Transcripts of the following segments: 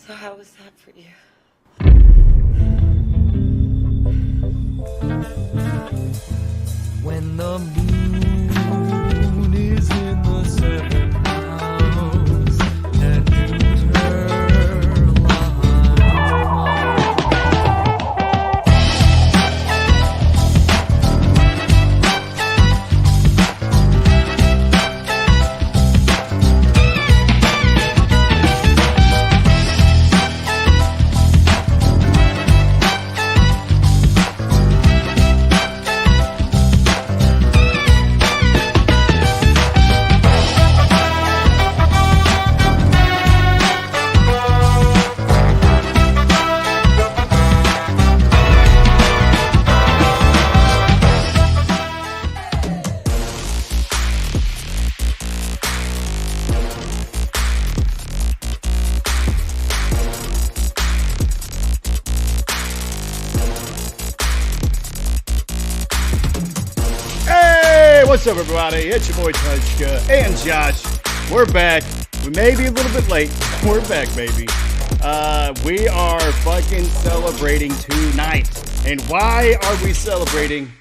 So how was that for you? When the moon is in the seventh house and you her line. What's up, everybody? It's your boy Tvshka and Josh. We're back. We may be a little bit late. We're back, baby. We are fucking celebrating tonight. And why are we celebrating,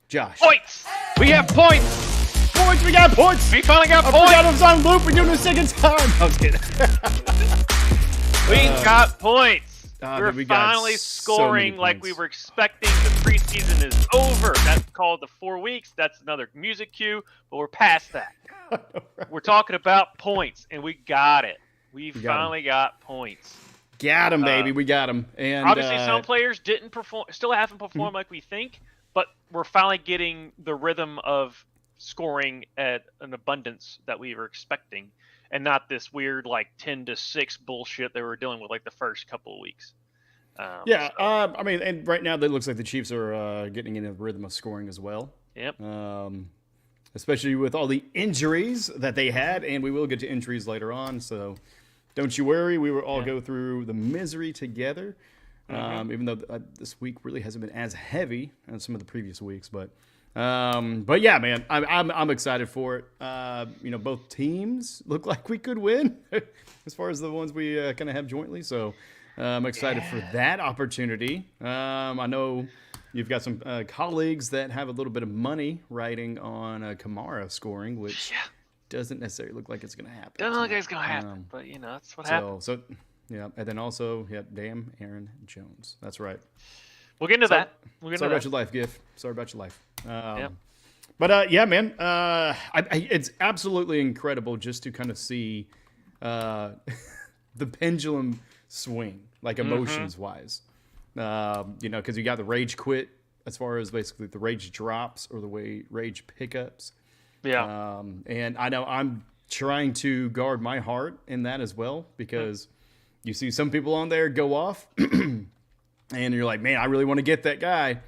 Josh? Points! We have points! Points! We got points! We finally got I points! forgot I was on loop. We're doing it a second time. I was kidding. We got points! Dude, we We're got finally so scoring many like points. we were expecting. The preseason is over. That's called the 4 weeks. That's another music cue, but we're past that. We're talking about points, and we got it. We finally got points. Got him, baby. We got him. And Obviously, some players didn't perform, still haven't performed like we think, but we're finally getting the rhythm of scoring at an abundance that we were expecting, and not this weird like 10-6 bullshit they were dealing with like the first couple of weeks. I mean, and right now it looks like the Chiefs are getting in a rhythm of scoring as well. Yep. Especially with all the injuries that they had, and we will get to injuries later on. So don't you worry, we will all go through the misery together. Even though this week really hasn't been as heavy as some of the previous weeks, but yeah, man, I'm excited for it. Both teams look like we could win as far as the ones we kind of have jointly. So I'm excited for that opportunity. I know you've got some colleagues that have a little bit of money riding on Kamara scoring, which doesn't necessarily look like it's going to happen. Doesn't look like it's going to happen, but that's what happens. So yeah, and then also damn Aaron Jones. That's right. We'll get into that. We'll get Sorry into about that. your life, Giff. Sorry about your life. But yeah, man, it's absolutely incredible just to kind of see the pendulum swing, like emotions-wise. Because you got the rage quit as far as basically the rage drops or the rage pickups. Yeah. And I know I'm trying to guard my heart in that as well, because you see some people on there go off and you're like, man, I really want to get that guy.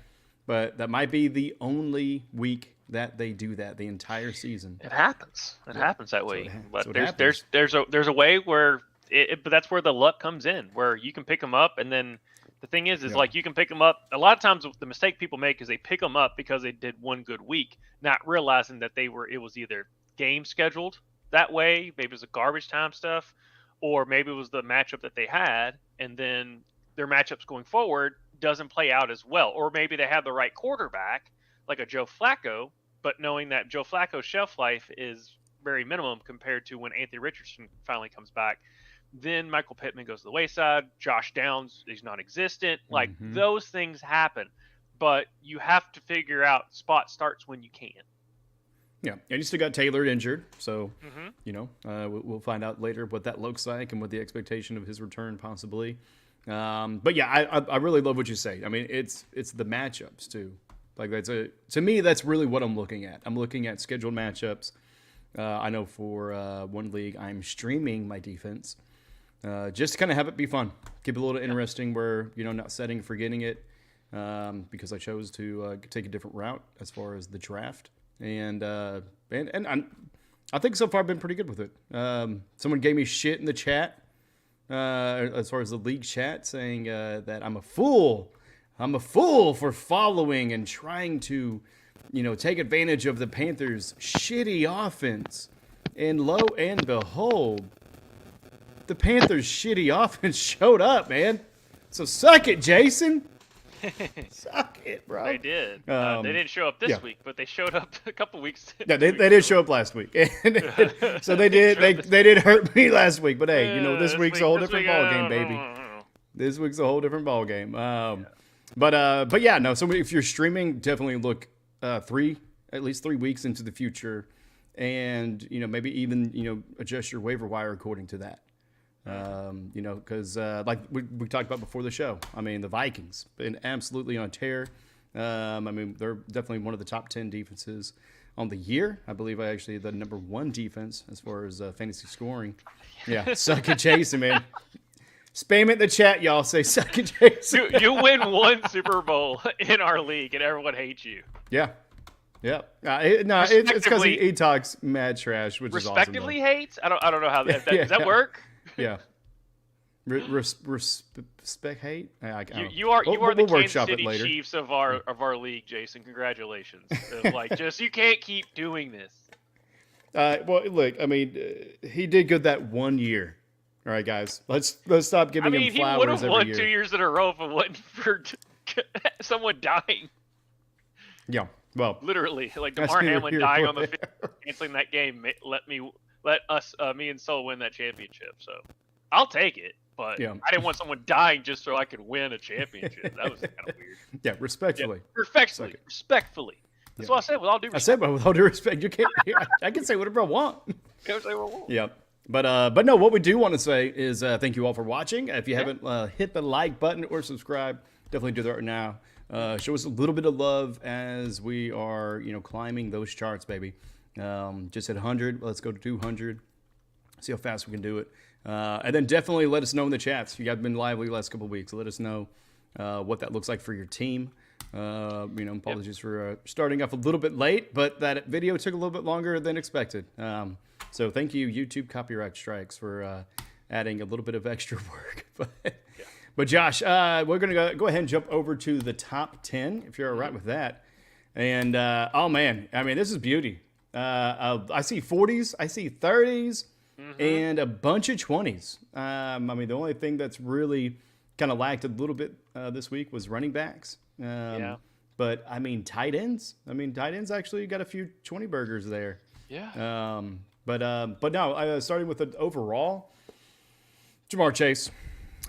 But that might be the only week that they do that the entire season. It happens. It happens that way. But happens. there's a way where but that's where the luck comes in, where you can pick them up, and then the thing is like you can pick them up. A lot of times the mistake people make is they pick them up because they did one good week, not realizing that it was either game scheduled that way, maybe it was a garbage time stuff, or maybe it was the matchup that they had, and then their matchups going forward doesn't play out as well. Or maybe they have the right quarterback, like a Joe Flacco, but knowing that Joe Flacco's shelf life is very minimum compared to when Anthony Richardson finally comes back. Then Michael Pittman goes to the wayside. Josh Downs is non-existent. Like, those things happen. But you have to figure out spot starts when you can. Yeah, and you still got Taylor injured, so we'll find out later what that looks like and what the expectation of his return possibly. But yeah, I really love what you say. I mean, it's the matchups too. Like to me, that's really what I'm looking at. I'm looking at scheduled matchups. I know for one league, I'm streaming my defense. Just to kind of have it be fun, keep it a little interesting. Where not setting, forgetting it, because I chose to take a different route as far as the draft, and I think so far I've been pretty good with it. Someone gave me shit in the chat, as far as the league chat, saying that I'm a fool. I'm a fool for following and trying to, take advantage of the Panthers' shitty offense. And lo and behold, the Panthers' shitty offense showed up, man. So suck it, Jason. Suck it, bro. They did. They didn't show up this week, but they showed up a couple weeks. Yeah, they did show up last week. So they did hurt me last week. But hey, this week's a whole different ball game, baby. This week's a whole different ball game. But yeah, no. So if you're streaming, definitely look at least 3 weeks into the future, and maybe even adjust your waiver wire according to that. Because like we talked about before the show, I mean, the Vikings been absolutely on tear. I mean, they're definitely one of the top 10 defenses on the year. I believe actually the number 1 defense as far as fantasy scoring. Yeah, suck it, Jason, man. Spam it in the chat, y'all. Say suck it, Jason. You win 1 Super Bowl in our league, and everyone hates you. Yeah. Yeah. It's because he talks mad trash, which is awesome. Respectively hates? I don't know how that does that work? Yeah. Respect hate. You are the Kansas City Chiefs of our league, Jason. Congratulations. You can't keep doing this. Well, look, I mean, he did good that 1 year. All right, guys, let's stop giving him flowers every year. He would have won 2 years in a row if it wasn't for someone dying. Yeah, well, literally, like DeMar Hamlin dying on the field, canceling that game. Let us, me and Sol, win that championship. So I'll take it, but I didn't want someone dying just so I could win a championship. That was kind of weird. Yeah, respectfully. Yeah, respectfully. That's what I said. With all due respect. I said, but with all due respect, you can't. I can say whatever I want. Can say what I want. Yeah. But no, what we do want to say is thank you all for watching. If you haven't hit the like button or subscribe, definitely do that right now. Show us a little bit of love as we are, climbing those charts, baby. Just hit 100. Let's go to 200. See how fast we can do it. And then definitely let us know in the chats. You guys have been lively the last couple of weeks. So let us know what that looks like for your team. Apologies for starting off a little bit late, but that video took a little bit longer than expected. So thank you, YouTube copyright strikes, for adding a little bit of extra work. But Josh, we're going to go ahead and jump over to the top 10, if you're all right with that. And, oh, man, I mean, this is beauty. I see 40s, I see 30s, and a bunch of 20s. I mean, the only thing that's really kind of lacked a little bit this week was running backs. But, I mean, tight ends. Tight ends actually got a few 20 burgers there. Yeah. But no, starting with the overall, Jamar Chase.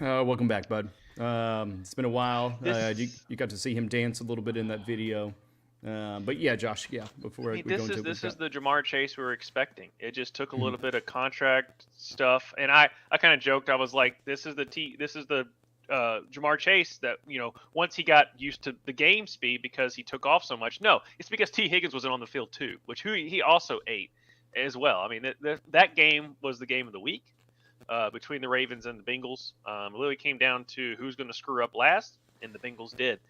Welcome back, bud. It's been a while. You got to see him dance a little bit in that video. But yeah, Josh, before we go into it. This is the Jamar Chase we were expecting. It just took a little bit of contract stuff. And I kind of joked. I was like, this is the Jamar Chase that, once he got used to the game speed because he took off so much. No, it's because T. Higgins wasn't on the field too, which he also ate as well. I mean, that game was the game of the week. Between the Ravens and the Bengals. It literally came down to who's going to screw up last, and the Bengals did.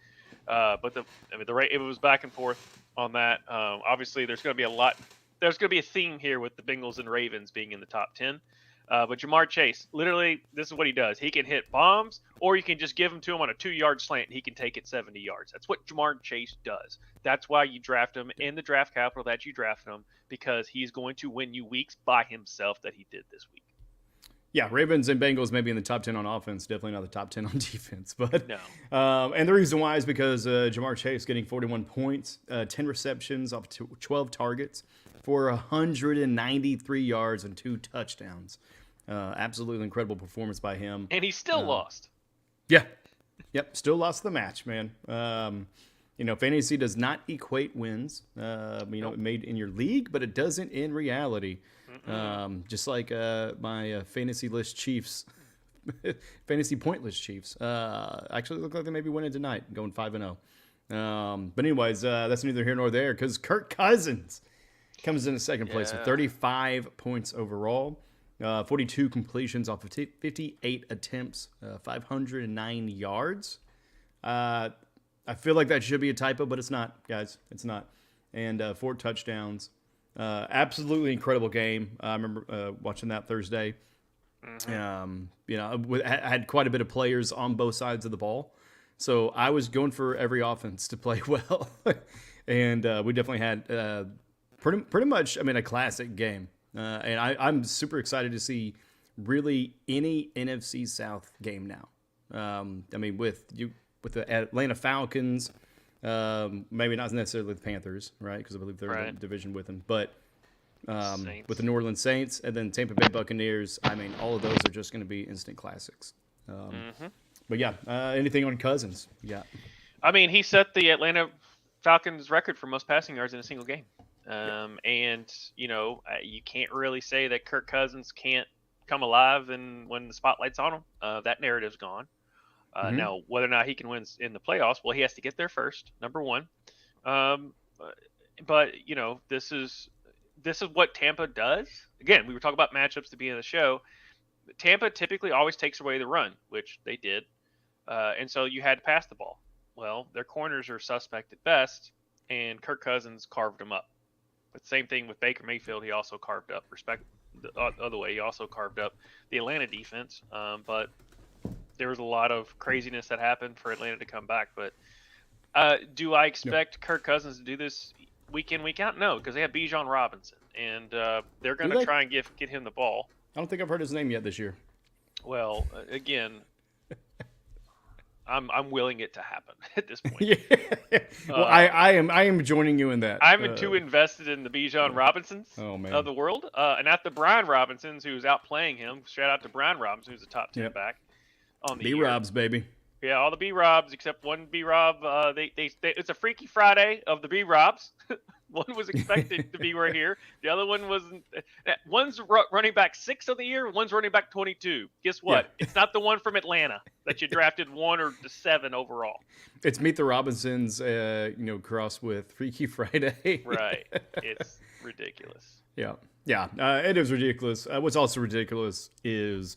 But it was back and forth on that. Obviously, there's going to be a theme here with the Bengals and Ravens being in the top 10. But Jamar Chase, literally, this is what he does. He can hit bombs, or you can just give them to him on a 2-yard slant, and he can take it 70 yards. That's what Jamar Chase does. That's why you draft him in the draft capital that you drafted him, because he's going to win you weeks by himself that he did this week. Yeah, Ravens and Bengals maybe in the top 10 on offense, definitely not the top 10 on defense. But no. And the reason why is because Jamar Chase getting 41 points, 10 receptions off 12 targets for 193 yards and 2 touchdowns. Absolutely incredible performance by him. And he still lost. Yeah. Yep, still lost the match, man. Fantasy does not equate wins. It made in your league, but it doesn't in reality. Just like my fantasy list Chiefs, fantasy pointless Chiefs, actually look like they may be winning tonight, going 5-0. But anyways, that's neither here nor there, because Kirk Cousins comes in second place with 35 points overall, 42 completions off of 58 attempts, 509 yards. I feel like that should be a typo, but it's not, guys. It's not. And 4 touchdowns. Absolutely incredible game. I remember watching that Thursday. I had quite a bit of players on both sides of the ball, so I was going for every offense to play well, and we definitely had pretty much, a classic game. And I'm super excited to see really any NFC South game now. I mean, with the Atlanta Falcons, maybe not necessarily the Panthers, right? Because I believe they're in the division with them, but with the New Orleans Saints and then Tampa Bay Buccaneers, I mean, all of those are just going to be instant classics. But yeah, anything on Cousins? Yeah. I mean, he set the Atlanta Falcons record for most passing yards in a single game. And, you know, you can't really say that Kirk Cousins can't come alive and when the spotlight's on him. That narrative's gone. Now, whether or not he can win in the playoffs, well, he has to get there first, number one. But, you know, this is what Tampa does. Again, we were talking about matchups at the beginning of the show. Tampa typically always takes away the run, which they did. And so you had to pass the ball. Well, their corners are suspect at best, and Kirk Cousins carved them up. But same thing with Baker Mayfield. He also carved up the other way. He also carved up the Atlanta defense. But there was a lot of craziness that happened for Atlanta to come back. But do I expect Kirk Cousins to do this week in, week out? No, because they have Bijan Robinson, and they're going to try and get him the ball. I don't think I've heard his name yet this year. Well, again, I'm willing it to happen at this point. Yeah. Well, I am joining you in that. I'm too invested in the Bijan Robinsons of the world, and not the Brian Robinsons who's outplaying him. Shout out to Brian Robinson, who's a top 10 back on the B-Robs, baby. Yeah, all the B-Robs except one B-Rob. It's a Freaky Friday of the B-Robs. One was expected to be right here. The other one wasn't. One's running back 6 of the year. One's running back 22. Guess what? Yeah. It's not the one from Atlanta that you drafted 1 or 7 overall. It's Meet the Robinsons, crossed with Freaky Friday. Right. It's ridiculous. Yeah. It is ridiculous. What's also ridiculous is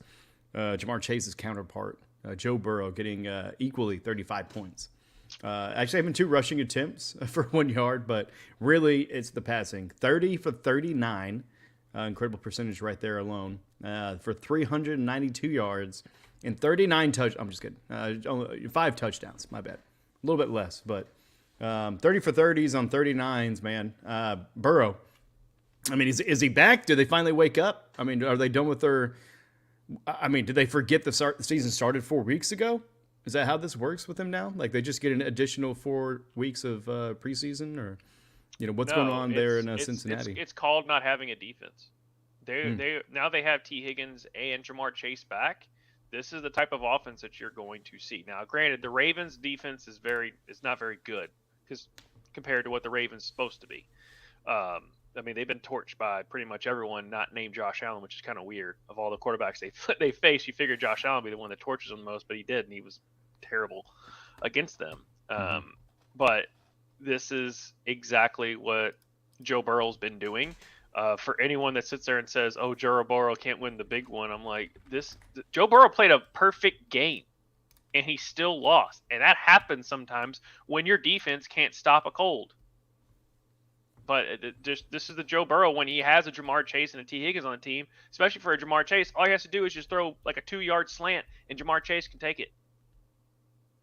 Jamar Chase's counterpart, Joe Burrow, getting equally 35 points. Actually having 2 rushing attempts for 1 yard, but really it's the passing. 30 for 39, incredible percentage right there alone, for 392 yards and 39 I'm just kidding. Only 5 touchdowns, my bad. A little bit less, but 30 for 30s on 39s, man. Burrow, I mean, is he back? Did they finally wake up? I mean, are they done with their... I mean, did they forget the season started 4 weeks ago? Is that how this works with them now? Like they just get an additional 4 weeks of preseason, or what's going on there in Cincinnati? It's called not having a defense. They now they have T. Higgins and Jamar Chase back. This is the type of offense that you're going to see. Now, granted, the Ravens' defense is not very good because compared to what the Ravens is supposed to be. I mean, they've been torched by pretty much everyone not named Josh Allen, which is kind of weird. Of all the quarterbacks they face, you figure Josh Allen would be the one that tortures them the most, but he did, and he was terrible against them. But this is exactly what Joe Burrow's been doing. For anyone that sits there and says, "Oh, Joe Burrow can't win the big one," I'm like, Joe Burrow played a perfect game, and he still lost, and that happens sometimes when your defense can't stop a cold. But this is the Joe Burrow when he has a Jamar Chase and a T. Higgins on the team, especially for a Jamar Chase. All he has to do is just throw like a 2-yard slant, and Jamar Chase can take it.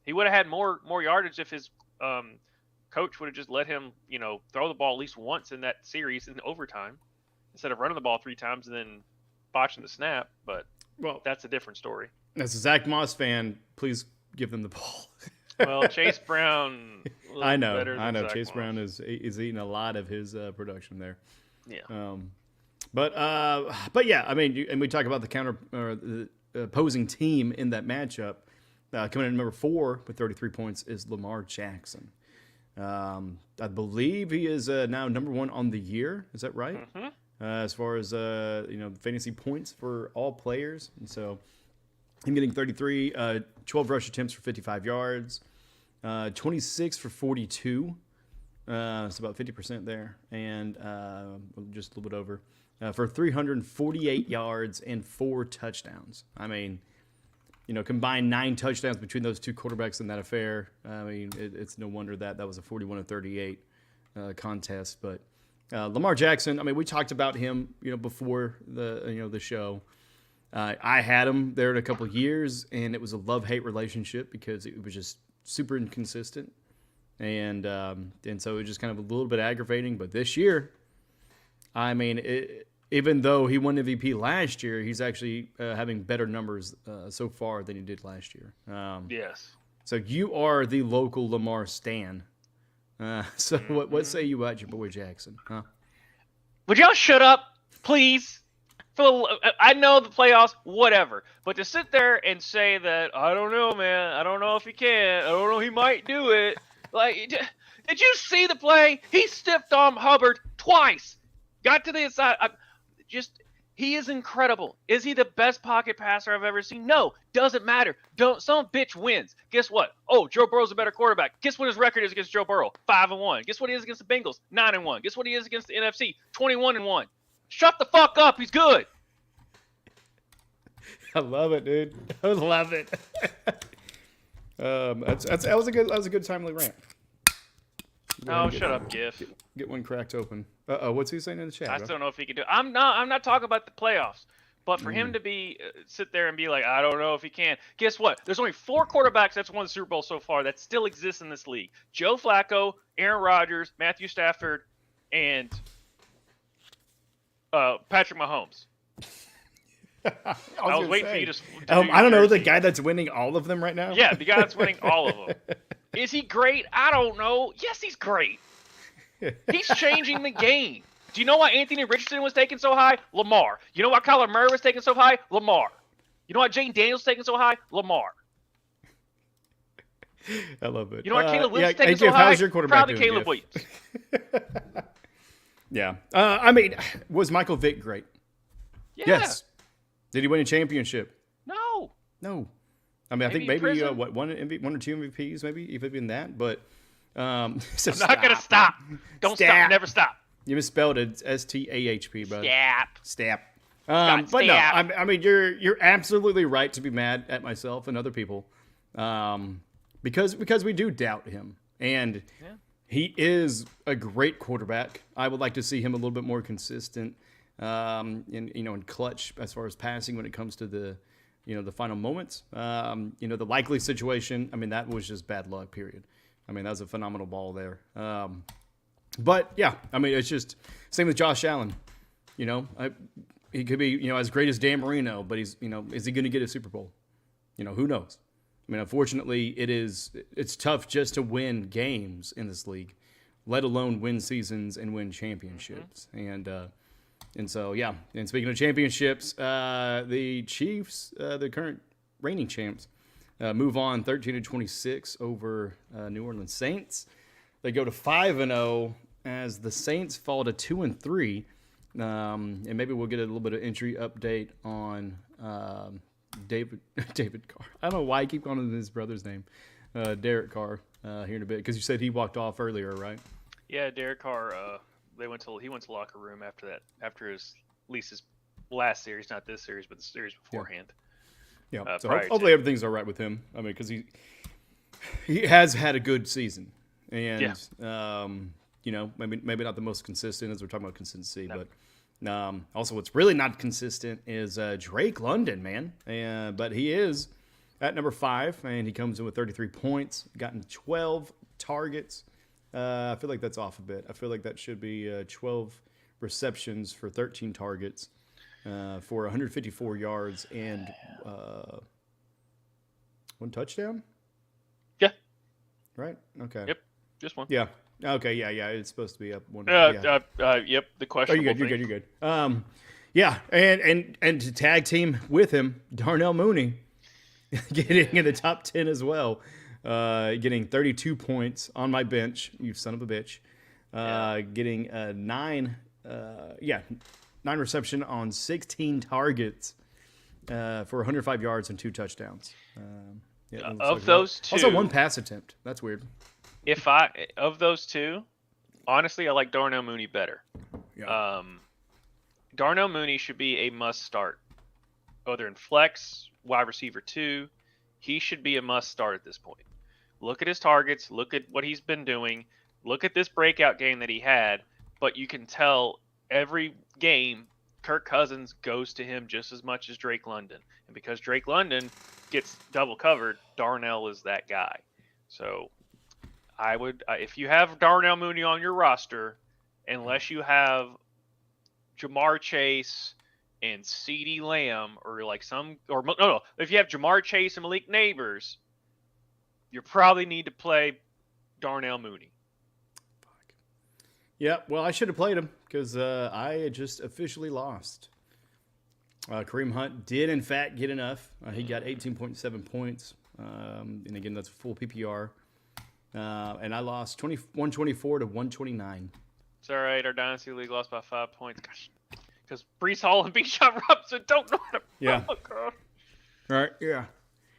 He would have had more yardage if his coach would have just let him, throw the ball at least once in that series in overtime instead of running the ball 3 times and then botching the snap. But that's a different story. As a Zach Moss fan, please give them the ball. Well, Chase Brown. I know. Chase Brown is eating a lot of his production there. Yeah. But yeah, I mean, and we talk about the counter or the opposing team in that matchup. Coming in at number 4 with 33 points is Lamar Jackson. I believe he is now number 1 on the year. Is that right? As far as fantasy points for all players, and so him getting 33, 12 rush attempts for 55 yards, 26 for 42. It's about 50% there, and just a little bit over for 348 yards and 4 touchdowns. I mean, combined 9 touchdowns between those 2 quarterbacks in that affair. I mean, it's no wonder that was a 41-38 contest. But Lamar Jackson, I mean, we talked about him, before the show. I had him there in a couple of years, and it was a love-hate relationship because it was just super inconsistent, and so it was just kind of a little bit aggravating. But this year, I mean, even though he won MVP last year, he's actually having better numbers so far than he did last year. Yes. So you are the local Lamar stan. So what say you about your boy Jackson? Huh? Would y'all shut up, please? I know the playoffs, whatever. But to sit there and say that, I don't know, man. I don't know if he can. I don't know. He might do it. Like, did you see the play? He stiffed arm Hubbard twice. Got to the inside. He is incredible. Is he the best pocket passer I've ever seen? No. Doesn't matter. Some bitch wins. Guess what? Oh, Joe Burrow's a better quarterback. Guess what his record is against Joe Burrow? 5-1. Guess what he is against the Bengals? 9-1. Guess what he is against the NFC? 21-1. Shut the fuck up. He's good. I love it, dude. I love it. That was a good timely rant. Oh, shut up, Gif. Get one cracked open. What's he saying in the chat? I bro? still don't know if he can do it. I'm not talking about the playoffs. But for him to be sit there and be like, I don't know if he can. Guess what? There's only 4 quarterbacks that's won the Super Bowl so far that still exist in this league. Joe Flacco, Aaron Rodgers, Matthew Stafford, and Patrick Mahomes. I was waiting for you to I don't know the guy that's winning all of them right now. Yeah, the guy that's winning all of them. Is he great? I don't know. Yes, he's great. He's changing the game. Do you know why Anthony Richardson was taken so high? Lamar. You know why Kyler Murray was taken so high? Lamar. You know why Jane Daniels was taken so high? Lamar. I love it. You know why Caleb Williams taken Jeff, so high? how's your quarterback Probably doing, Caleb Jeff? Williams. Yeah. I mean, was Michael Vick great? Yeah. Yes. Did he win a championship? No. No. I mean, I think Maybe maybe prison? one or two MVPs, maybe even that. But I'm not gonna stop. Don't stop. Never stop. You misspelled it. STAHP, bud. Stap. But no, I mean, you're absolutely right to be mad at myself and other people, because we do doubt him, and he is a great quarterback. I would like to see him a little bit more consistent, in clutch as far as passing when it comes to the final moments. The likely situation. I mean, that was just bad luck. Period. I mean, that was a phenomenal ball there. But yeah, I mean, it's just same with Josh Allen. He could be, as great as Dan Marino, but he's, is he going to get a Super Bowl? Who knows? I mean, unfortunately, it's tough just to win games in this league, let alone win seasons and win championships. And so, yeah. And speaking of championships, the Chiefs, the current reigning champs, move on 13-26 over New Orleans Saints. They go to 5-0 as the Saints fall to 2-3. And maybe we'll get a little bit of injury update on David Carr. I don't know why I keep calling him his brother's name, Derek Carr, here in a bit, because you said he walked off earlier, right? Yeah, Derek Carr. He went to the locker room after his last series, not this series, but the series beforehand. Yeah. So hopefully everything's all right with him. I mean, because he has had a good season. And, maybe not the most consistent as we're talking about consistency, but also what's really not consistent is Drake London, man. But he is at number 5, and he comes in with 33 points, gotten 12 targets. I feel like that's off a bit. I feel like that should be 12 receptions for 13 targets for 154 yards and 1 touchdown? Yeah. Right? Okay. Yep. Just one. Yeah. Okay. Yeah. It's supposed to be up 1. Yep. The question. You're good. Yeah. And to tag team with him, Darnell Mooney getting in the top 10 as well, getting 32 points on my bench. You son of a bitch. Getting 9 reception on 16 targets for 105 yards and 2 touchdowns. Of those 2, also 1 pass attempt. That's weird. Of those 2, honestly, I like Darnell Mooney better. Yeah. Darnell Mooney should be a must start, whether in flex, wide receiver 2. He should be a must start at this point. Look at his targets. Look at what he's been doing. Look at this breakout game that he had. But you can tell every game, Kirk Cousins goes to him just as much as Drake London. And because Drake London gets double covered, Darnell is that guy. So I would, if you have Darnell Mooney on your roster, unless you have Jamar Chase and CeeDee Lamb, or like no, if you have Jamar Chase and Malik Neighbors, you probably need to play Darnell Mooney. Yeah, well, I should have played him because I had just officially lost. Kareem Hunt did, in fact, get enough. He got 18.7 points. And again, that's full PPR. And I lost 124 to 129. It's all right. Our Dynasty League lost by 5 points. Gosh. Because Brees Hall and Bijan Robinson don't know how to Yeah. All right, yeah.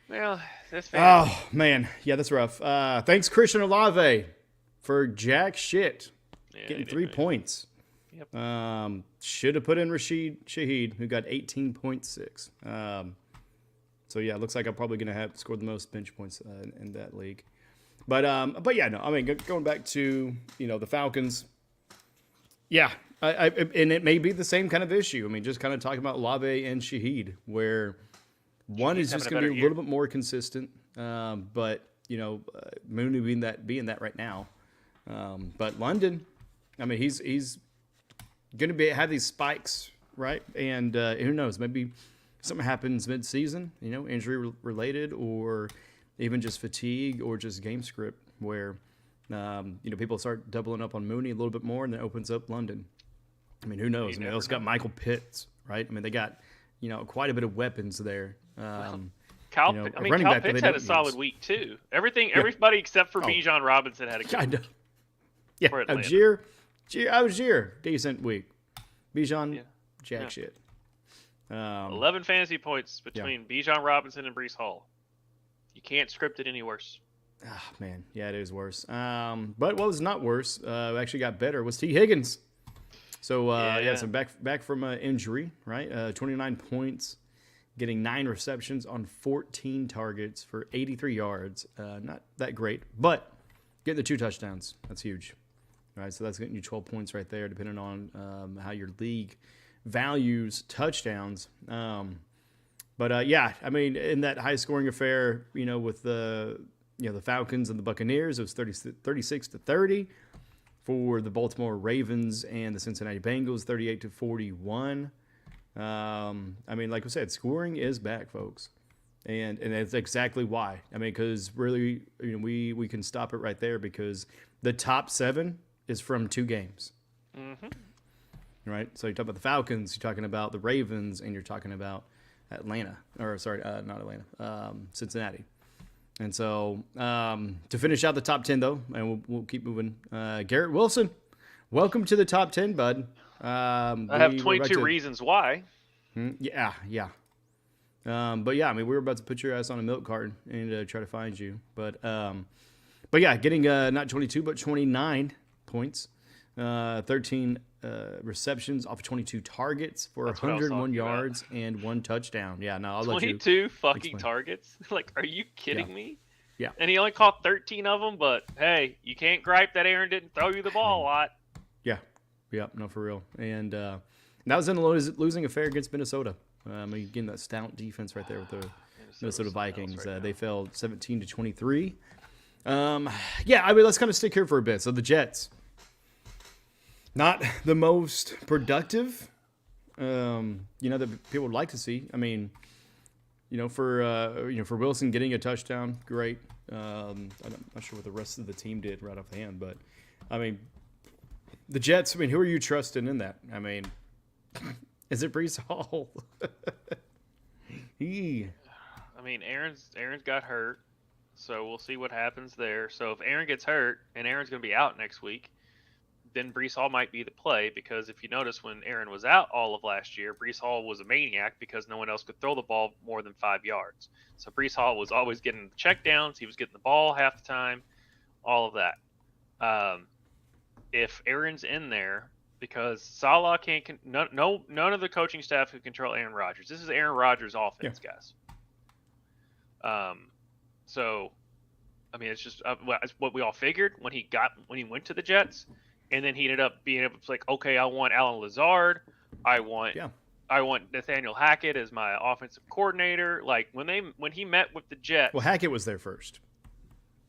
Well, this Oh, man. Yeah, that's rough. Thanks, Christian Olave, for jack shit. Getting 3 points. Yep. Should have put in Rashid Shaheed, who got 18.6. So yeah, it looks like I'm probably going to have scored the most bench points in that league. But yeah, no. I mean, going back to the Falcons. Yeah, and it may be the same kind of issue. I mean, just kind of talking about Olave and Shaheed, where one is just going to be a little bit more consistent. But Mooney being that right now. But London, I mean, he's going to have these spikes, right? And who knows? Maybe something happens mid-season, injury related, or even just fatigue, or just game script, where people start doubling up on Mooney a little bit more, and it opens up London. I mean, who knows? I mean, they also got Michael Pitts, right? I mean, they got quite a bit of weapons there. Kyle Pitts had a solid week too. Everybody except for Bijan Robinson had a good week. Yeah, Algier, decent week. Bijan, jack shit. 11 fantasy points between Bijan Robinson and Brees Hall. You can't script it any worse. Ah, man. Yeah, it is worse. But what was not worse, actually got better, was T. Higgins. So, so back from injury, right? 29 points, getting 9 receptions on 14 targets for 83 yards. Not that great, but getting the 2 touchdowns. That's huge. All right, so that's getting you 12 points right there, depending on how your league values touchdowns. But yeah, I mean, in that high-scoring affair, with the Falcons and the Buccaneers, it was 36-30. For the Baltimore Ravens and the Cincinnati Bengals, 38-41. I mean, like I said, scoring is back, folks, and that's exactly why. I mean, because really, we can stop it right there, because the top 7 is from 2 games. Mm-hmm. Right? So you're talking about the Falcons, you're talking about the Ravens, and you're talking about Cincinnati. And so to finish out the top 10, though, and we'll keep moving, Garrett Wilson, welcome to the top 10, bud. I have 22 reasons why. Yeah. But yeah, I mean, we were about to put your ass on a milk carton and try to find you. But yeah, getting not 22, but 29 points, 13 receptions off of 22 targets for 101 yards and 1 touchdown. Yeah, no, I'll let you 22 fucking targets? Like, are you kidding me? Yeah. And he only caught 13 of them, but hey, you can't gripe that Aaron didn't throw you the ball a lot. Yeah, no, for real. And that was in the losing affair against Minnesota. Again, that stout defense right there with the Minnesota Vikings. They fell 17-23. Yeah, I mean, let's kind of stick here for a bit. So the Jets, not the most productive, that people would like to see. I mean, for Wilson getting a touchdown, great. I'm not sure what the rest of the team did right off the hand, but I mean, the Jets. I mean, who are you trusting in that? I mean, is it Brees Hall? I mean, Aaron's got hurt, so we'll see what happens there. So if Aaron gets hurt and Aaron's going to be out next week, then Brees Hall might be the play, because if you notice, when Aaron was out all of last year, Brees Hall was a maniac because no one else could throw the ball more than 5 yards. So Brees Hall was always getting checkdowns. He was getting the ball half the time, all of that. If Aaron's in there, because Salah can't none of the coaching staff can control Aaron Rodgers. This is Aaron Rodgers' offense, guys. So, I mean, it's just it's what we all figured when he went to the Jets. And then he ended up being able to, like, okay, I want Alan Lazard. I want Nathaniel Hackett as my offensive coordinator. Like, when he met with the Jets. Well, Hackett was there first.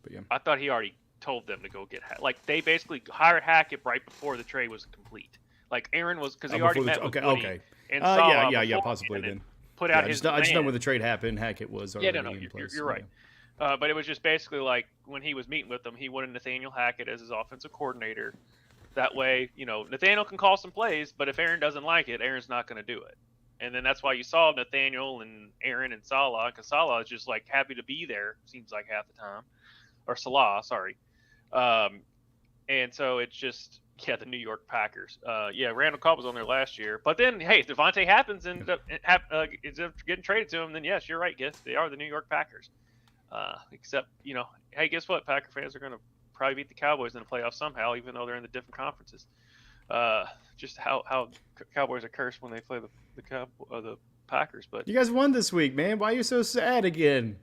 But yeah. I thought he already told them to go get Hackett. Like, they basically hired Hackett right before the trade was complete. Like Aaron was because he Oh, already before met the with okay, Woody okay. and Yeah, Salah yeah, before, possibly and then. put Yeah, out I his just know demand. when the trade happened, Hackett was already in place. You're right. But it was just basically like when he was meeting with them, he wanted Nathaniel Hackett as his offensive coordinator. That way, Nathaniel can call some plays, but if Aaron doesn't like it, Aaron's not going to do it. And then that's why you saw Nathaniel and Aaron and Salah, because Salah is just like happy to be there, seems like half the time. Or Salah, sorry. And so it's just, the New York Packers. Randall Cobb was on there last year. But then, hey, if Devontae happens and ends up getting traded to him, then yes, you're right, Giff. They are the New York Packers. Except, hey, guess what? Packer fans are going to probably beat the Cowboys in the playoffs somehow, even though they're in the different conferences. Just how Cowboys are cursed when they play the Packers. But you guys won this week, man. Why are you so sad again?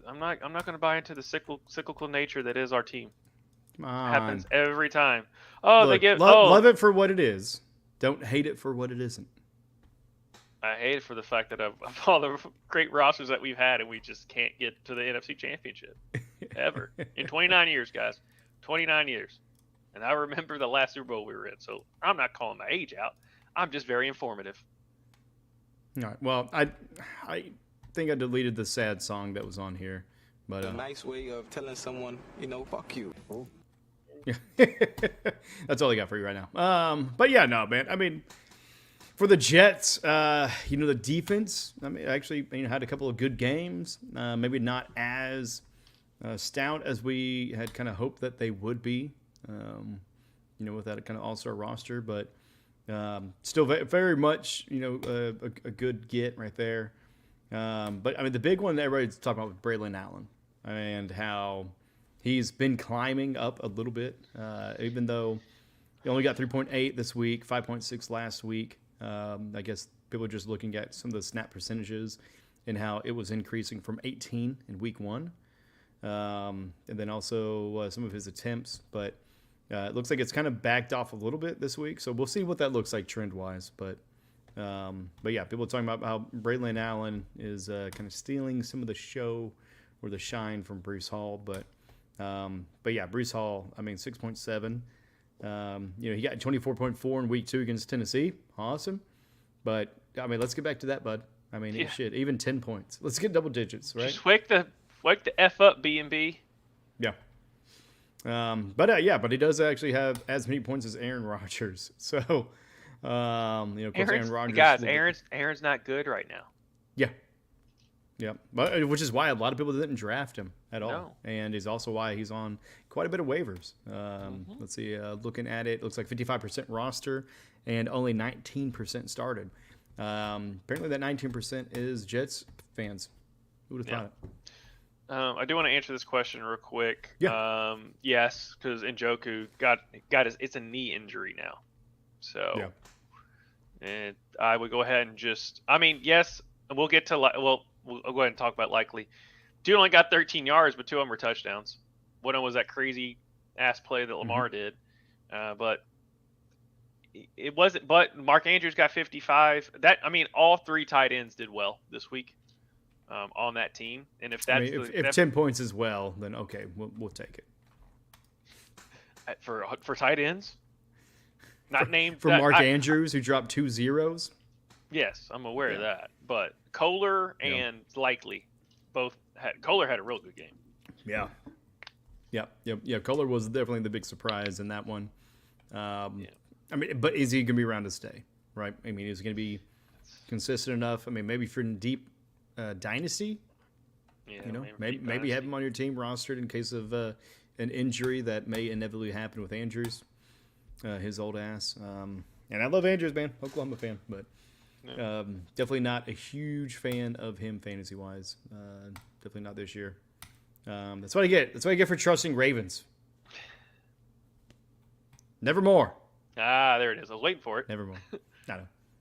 I'm not going to buy into the cyclical nature that is our team. Come on. Happens every time. Oh, Look, they give love it for what it is. Don't hate it for what it isn't. I hate it for the fact that of all the great rosters that we've had, and we just can't get to the NFC Championship ever in 29 years, guys. 29 years, and I remember the last Super Bowl we were in. So I'm not calling my age out. I'm just very informative. All right. Well, I think I deleted the sad song that was on here, but A nice way of telling someone, fuck you. that's all I got for you right now. But yeah, no, man. I mean, for the Jets, the defense, actually, had a couple of good games. Maybe not as stout as we had kind of hoped that they would be, with that kind of all-star roster. But still very much, a good get right there. But, the big one that everybody's talking about was Braylon Allen and how he's been climbing up a little bit, even though he only got 3.8 this week, 5.6 last week. I guess people are just looking at some of the snap percentages and how it was increasing from 18 in week 1. And then also some of his attempts. But it looks like it's kind of backed off a little bit this week. So we'll see what that looks like trend-wise. But yeah, people are talking about how Braylon Allen is kind of stealing some of the show or the shine from Breece Hall. But yeah, Breece Hall, 6.7. He got 24.4 in week 2 against Tennessee. Awesome. But, let's get back to that, bud. Shit, even 10 points. Let's get double digits, right? Just wake the F up, B&B. Yeah. But he does actually have as many points as Aaron Rodgers. So, of course, Aaron Rodgers. Guys, Aaron's not good right now. Yeah. Yeah, but which is why a lot of people didn't draft him at all, No. and is also why he's on quite a bit of waivers. Let's see, looking at it, looks like 55% roster and only 19% started. Apparently, that 19% is Jets fans. Who would have thought it? I do want to answer this question real quick. Yeah. Yes, because Njoku got it's a knee injury now, so Yeah. and I would go ahead and just yes, and we'll get to We'll go ahead and talk about likely. Dude only got 13 yards, but 2 of them were touchdowns. One of them was that crazy ass play that Lamar did, but it wasn't. But Mark Andrews got 55. All 3 tight ends did well this week on that team. And if that's if 10 points as well, then okay, we'll take it for tight ends, not named for Mark Andrews, who dropped 2 zeros. Yes, I'm aware of that. But Kohler and Likely both Kohler had a real good game. Yeah. Yeah. Kohler was definitely the big surprise in that one. But is he going to be around to stay? Right? Is he going to be consistent enough? Maybe for deep dynasty. Yeah. Maybe have him on your team rostered in case of an injury that may inevitably happen with Andrews, his old ass. And I love Andrews, man. Oklahoma fan, but. Definitely not a huge fan of him fantasy-wise. Definitely not this year. That's what I get. That's what I get for trusting Ravens. Nevermore. There it is. I was waiting for it. Nevermore. No.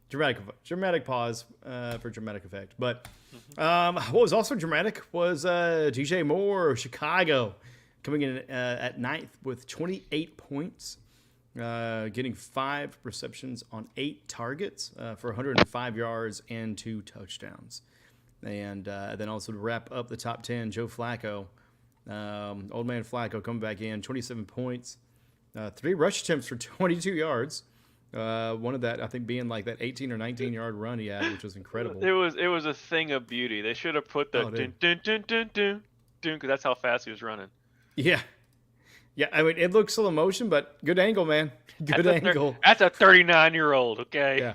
Dramatic pause for dramatic effect. But what was also dramatic was DJ Moore of Chicago coming in at 9th with 28 points. Getting 5 receptions on 8 targets for 105 yards and 2 touchdowns. And then also to wrap up the top 10, Joe Flacco, old man Flacco coming back in, 27 points, 3 rush attempts for 22 yards, One of that, I think, being like that 18 or 19-yard run he had, which was incredible. It was a thing of beauty. They should have put the dun dun dun dun dun dun, because that's how fast he was running. Yeah. Yeah, I mean, it looks slow motion, but good angle, man. Good angle. That's a 39-year-old, okay? Yeah.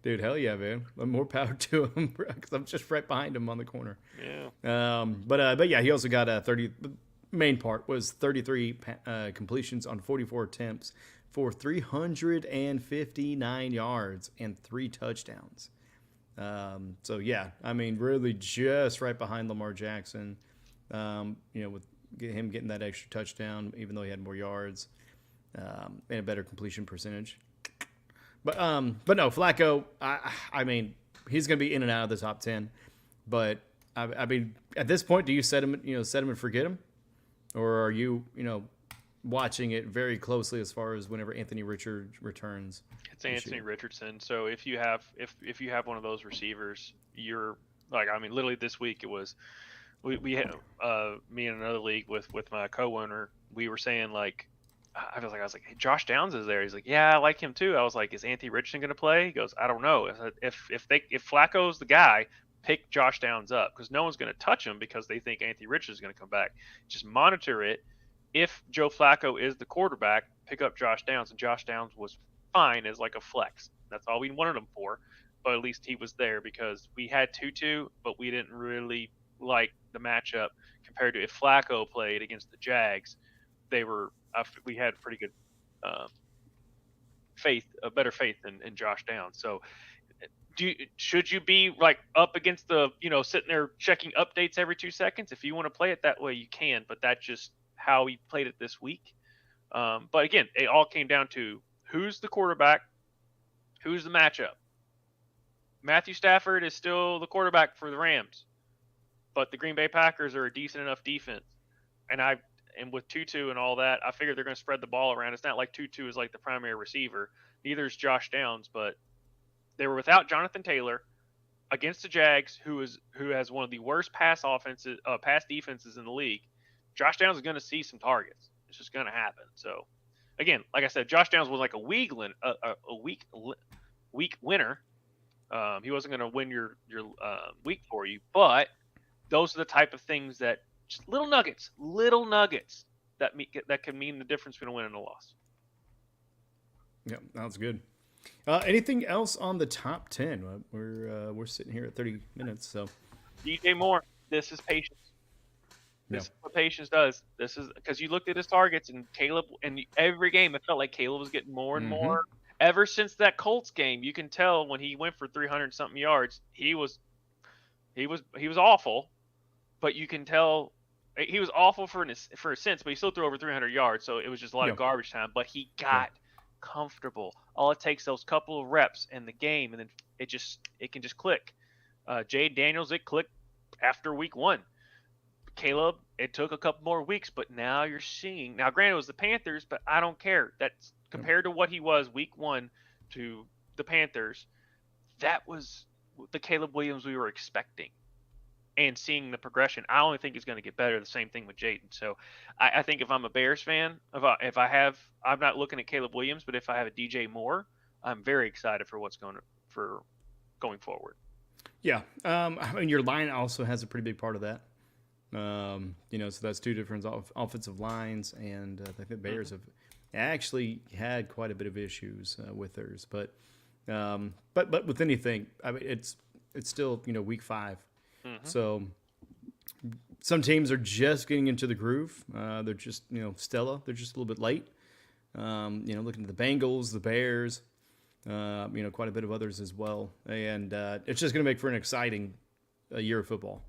Dude, hell yeah, man. More power to him, because I'm just right behind him on the corner. Yeah. But yeah, he also got 30. The main part was 33 completions on 44 attempts for 359 yards and 3 touchdowns. So yeah, I mean, really just right behind Lamar Jackson. With him getting that extra touchdown, even though he had more yards and a better completion percentage. But no, Flacco. I mean, he's going to be in and out of the top 10. But I mean, at this point, do you set him and forget him, or are you watching it very closely as far as whenever Anthony Richards returns? It's Anthony Richardson. So if you have one of those receivers, you're like, I mean, literally this week it was. We had me in another league with my co-owner. We were saying like, I was like, hey, Josh Downs is there. He's like, yeah, I like him too. I was like, is Anthony Richardson going to play? He goes, I don't know. If Flacco's the guy, pick Josh Downs up, because no one's going to touch him because they think Anthony Richardson's going to come back. Just monitor it. If Joe Flacco is the quarterback, pick up Josh Downs, and Josh Downs was fine as like a flex. That's all we wanted him for, but at least he was there, because we had Tutu, but we didn't really like the matchup compared to if Flacco played against the Jags. We had pretty good better faith in Josh Downs. So should you be like up against the sitting there checking updates every 2 seconds? If you want to play it that way, you can, but that's just how he played it this week. But again, it all came down to who's the quarterback, who's the matchup. Matthew Stafford is still the quarterback for the Rams, but the Green Bay Packers are a decent enough defense. And with Tutu and all that, I figured they're going to spread the ball around. It's not like Tutu is like the primary receiver. Neither is Josh Downs, but they were without Jonathan Taylor against the Jags, who has one of the worst pass defenses in the league. Josh Downs is going to see some targets. It's just going to happen. So, again, like I said, Josh Downs was like a week winner. He wasn't going to win your week for you, but those are the type of things that just little nuggets that can mean the difference between a win and a loss. Yeah, that's good. Anything else on the top 10? We're sitting here at 30 minutes, so DJ Moore. This is patience. This is what patience does. This is because you looked at his targets, and Caleb, and every game it felt like Caleb was getting more and more. Ever since that Colts game, you can tell when he went for 300 something yards, he was awful, but you can tell he was awful for a sense, but he still threw over 300 yards, so it was just a lot of garbage time. But he got comfortable. All it takes those couple of reps in the game, and then it can just click. Jade Daniels, it clicked after week 1. Caleb, it took a couple more weeks, but now you're seeing. Now, granted, it was the Panthers, but I don't care. That's compared to what he was week 1 to the Panthers. That was the Caleb Williams we were expecting, and seeing the progression. I only think he's going to get better. The same thing with Jaden. So I think if I'm a Bears fan, I'm not looking at Caleb Williams, but if I have a DJ Moore, I'm very excited for what's going forward. Yeah. I mean, your line also has a pretty big part of that. So that's 2 different offensive lines, and I think the Bears have actually had quite a bit of issues with theirs. But with anything, I mean, it's still week 5. So some teams are just getting into the groove. They're just Stella. They're just a little bit late. Looking at the Bengals, the Bears, quite a bit of others as well, and it's just going to make for an exciting year of football.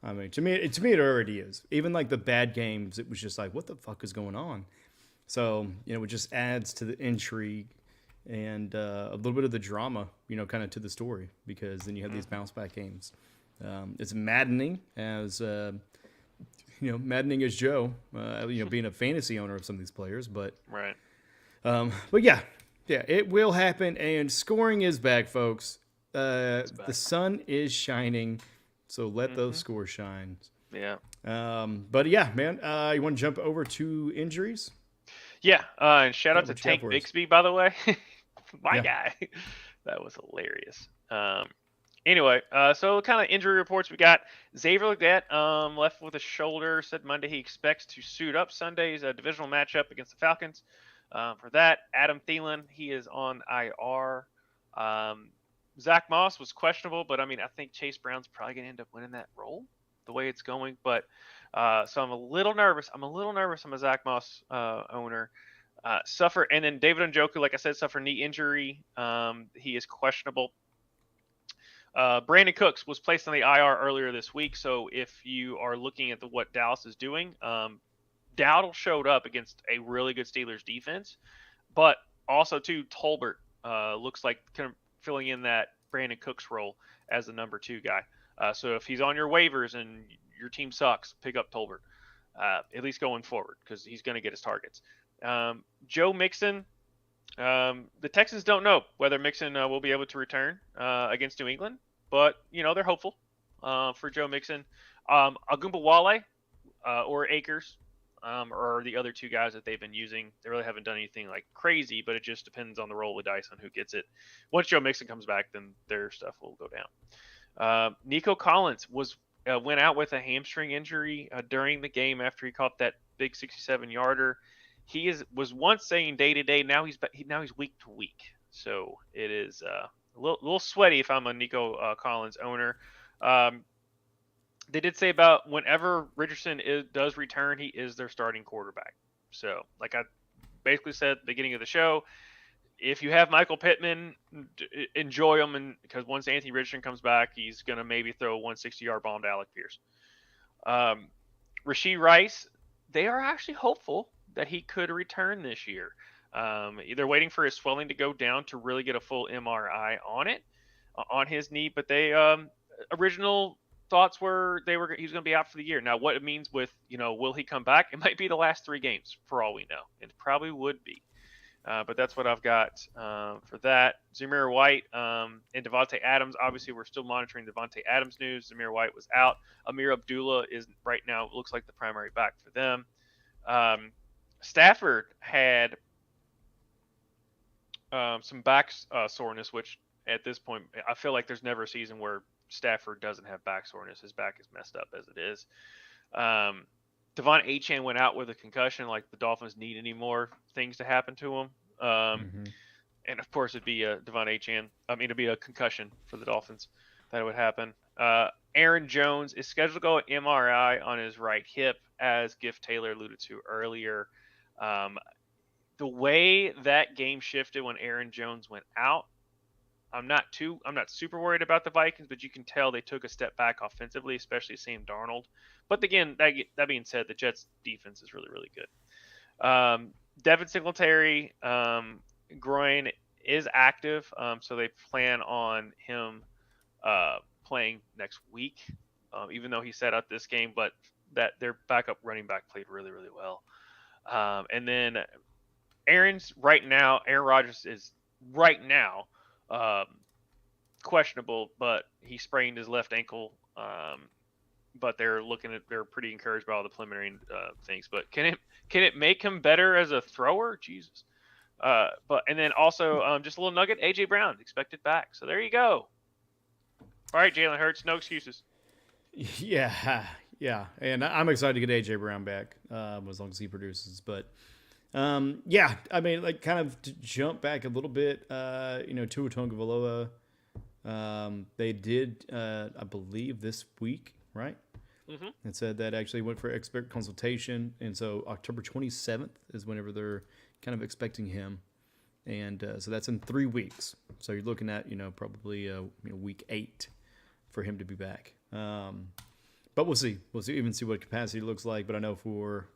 I mean, to me, it already is. Even like the bad games, it was just like, what the fuck is going on? So, it just adds to the intrigue and a little bit of the drama, kind of to the story, because then you have these bounce back games. It's maddening as Joe, being a fantasy owner of some of these players, but right. But yeah, it will happen, and scoring is back, folks. The sun is shining. So let those scores shine. Yeah. But yeah, man, you want to jump over to injuries? Yeah. And shout out to Tank Bixby, by the way. My Yeah. guy. That was hilarious. Anyway, so kind of injury reports we got. Xavier Legette left with a shoulder. Said Monday he expects to suit up Sunday's divisional matchup against the Falcons. For that, Adam Thielen, he is on IR. Zach Moss was questionable, but I mean, I think Chase Brown's probably going to end up winning that role the way it's going. But so I'm a little nervous. I'm a Zach Moss owner. And then David Njoku, like I said, suffered knee injury. He is questionable. Brandon Cooks was placed on the IR earlier this week. So if you are looking at what Dallas is doing, Dowdle showed up against a really good Steelers defense, but also too Tolbert looks like kind of filling in that Brandon Cooks role as the number 2 guy. So if he's on your waivers and your team sucks, pick up Tolbert, at least going forward, because he's going to get his targets. Joe Mixon, the Texans don't know whether Mixon will be able to return against New England, but they're hopeful for Joe Mixon. Agumbawale or Akers are the other 2 guys that they've been using. They really haven't done anything like crazy, but it just depends on the roll of the dice on who gets it. Once Joe Mixon comes back, then their stuff will go down. Nico Collins went out with a hamstring injury during the game after he caught that big 67-yarder. He was once saying day to day. Now he's week to week. So it is a little sweaty if I'm a Nico Collins owner. They did say about whenever Richardson does return, he is their starting quarterback. So like I basically said at the beginning of the show, if you have Michael Pittman, enjoy him, and because once Anthony Richardson comes back, he's gonna maybe throw a 160-yard bomb to Alec Pierce. Rashee Rice, they are actually hopeful that he could return this year. They're waiting for his swelling to go down to really get a full MRI on his knee. But they original thoughts were he's going to be out for the year. Now, what it means with will he come back? It might be the last 3 games for all we know. It probably would be. But that's what I've got for that. Zamir White and Devontae Adams. Obviously, we're still monitoring Devontae Adams news. Zamir White was out. Amir Abdullah is right now looks like the primary back for them. Stafford had some back soreness, which at this point, I feel like there's never a season where Stafford doesn't have back soreness. His back is messed up as it is. Devon Achane went out with a concussion. Like the Dolphins need any more things to happen to him. And of course, it'd be a Devon Achane. It'd be a concussion for the Dolphins that would happen. Aaron Jones is scheduled to go at MRI on his right hip, as Gift Taylor alluded to earlier. The way that game shifted when Aaron Jones went out, I'm not super worried about the Vikings, but you can tell they took a step back offensively, especially Sam Darnold. But again, that being said, the Jets defense is really, really good. Devin Singletary, groin is active, so they plan on him playing next week, even though he sat out this game, but that their backup running back played really, really well. And then Aaron Rodgers is right now questionable, but he sprained his left ankle. But they're pretty encouraged by all the preliminary things. But can it make him better as a thrower? Jesus. And then also just a little nugget: AJ Brown expected back. So there you go. All right, Jalen Hurts, no excuses. Yeah, and I'm excited to get AJ Brown back as long as he produces. But yeah, kind of to jump back a little bit, Tua Tagovailoa, they did, I believe, this week, right? Mm-hmm. It said that actually went for expert consultation, and so October 27th is whenever they're kind of expecting him, and so that's in 3 weeks. So you're looking at probably week 8 for him to be back. But we'll see. We'll see what capacity looks like. But I know for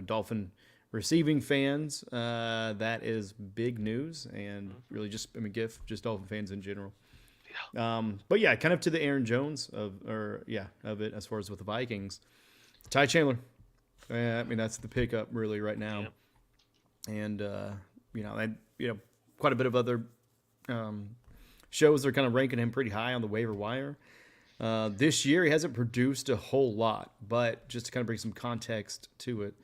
Dolphin receiving fans, that is big news, and really just Dolphin fans in general. But yeah, kind of to the Aaron Jones of it as far as with the Vikings. Ty Chandler, that's the pickup really right now, and quite a bit of other shows are kind of ranking him pretty high on the waiver wire. This year he hasn't produced a whole lot, but just to kind of bring some context to it,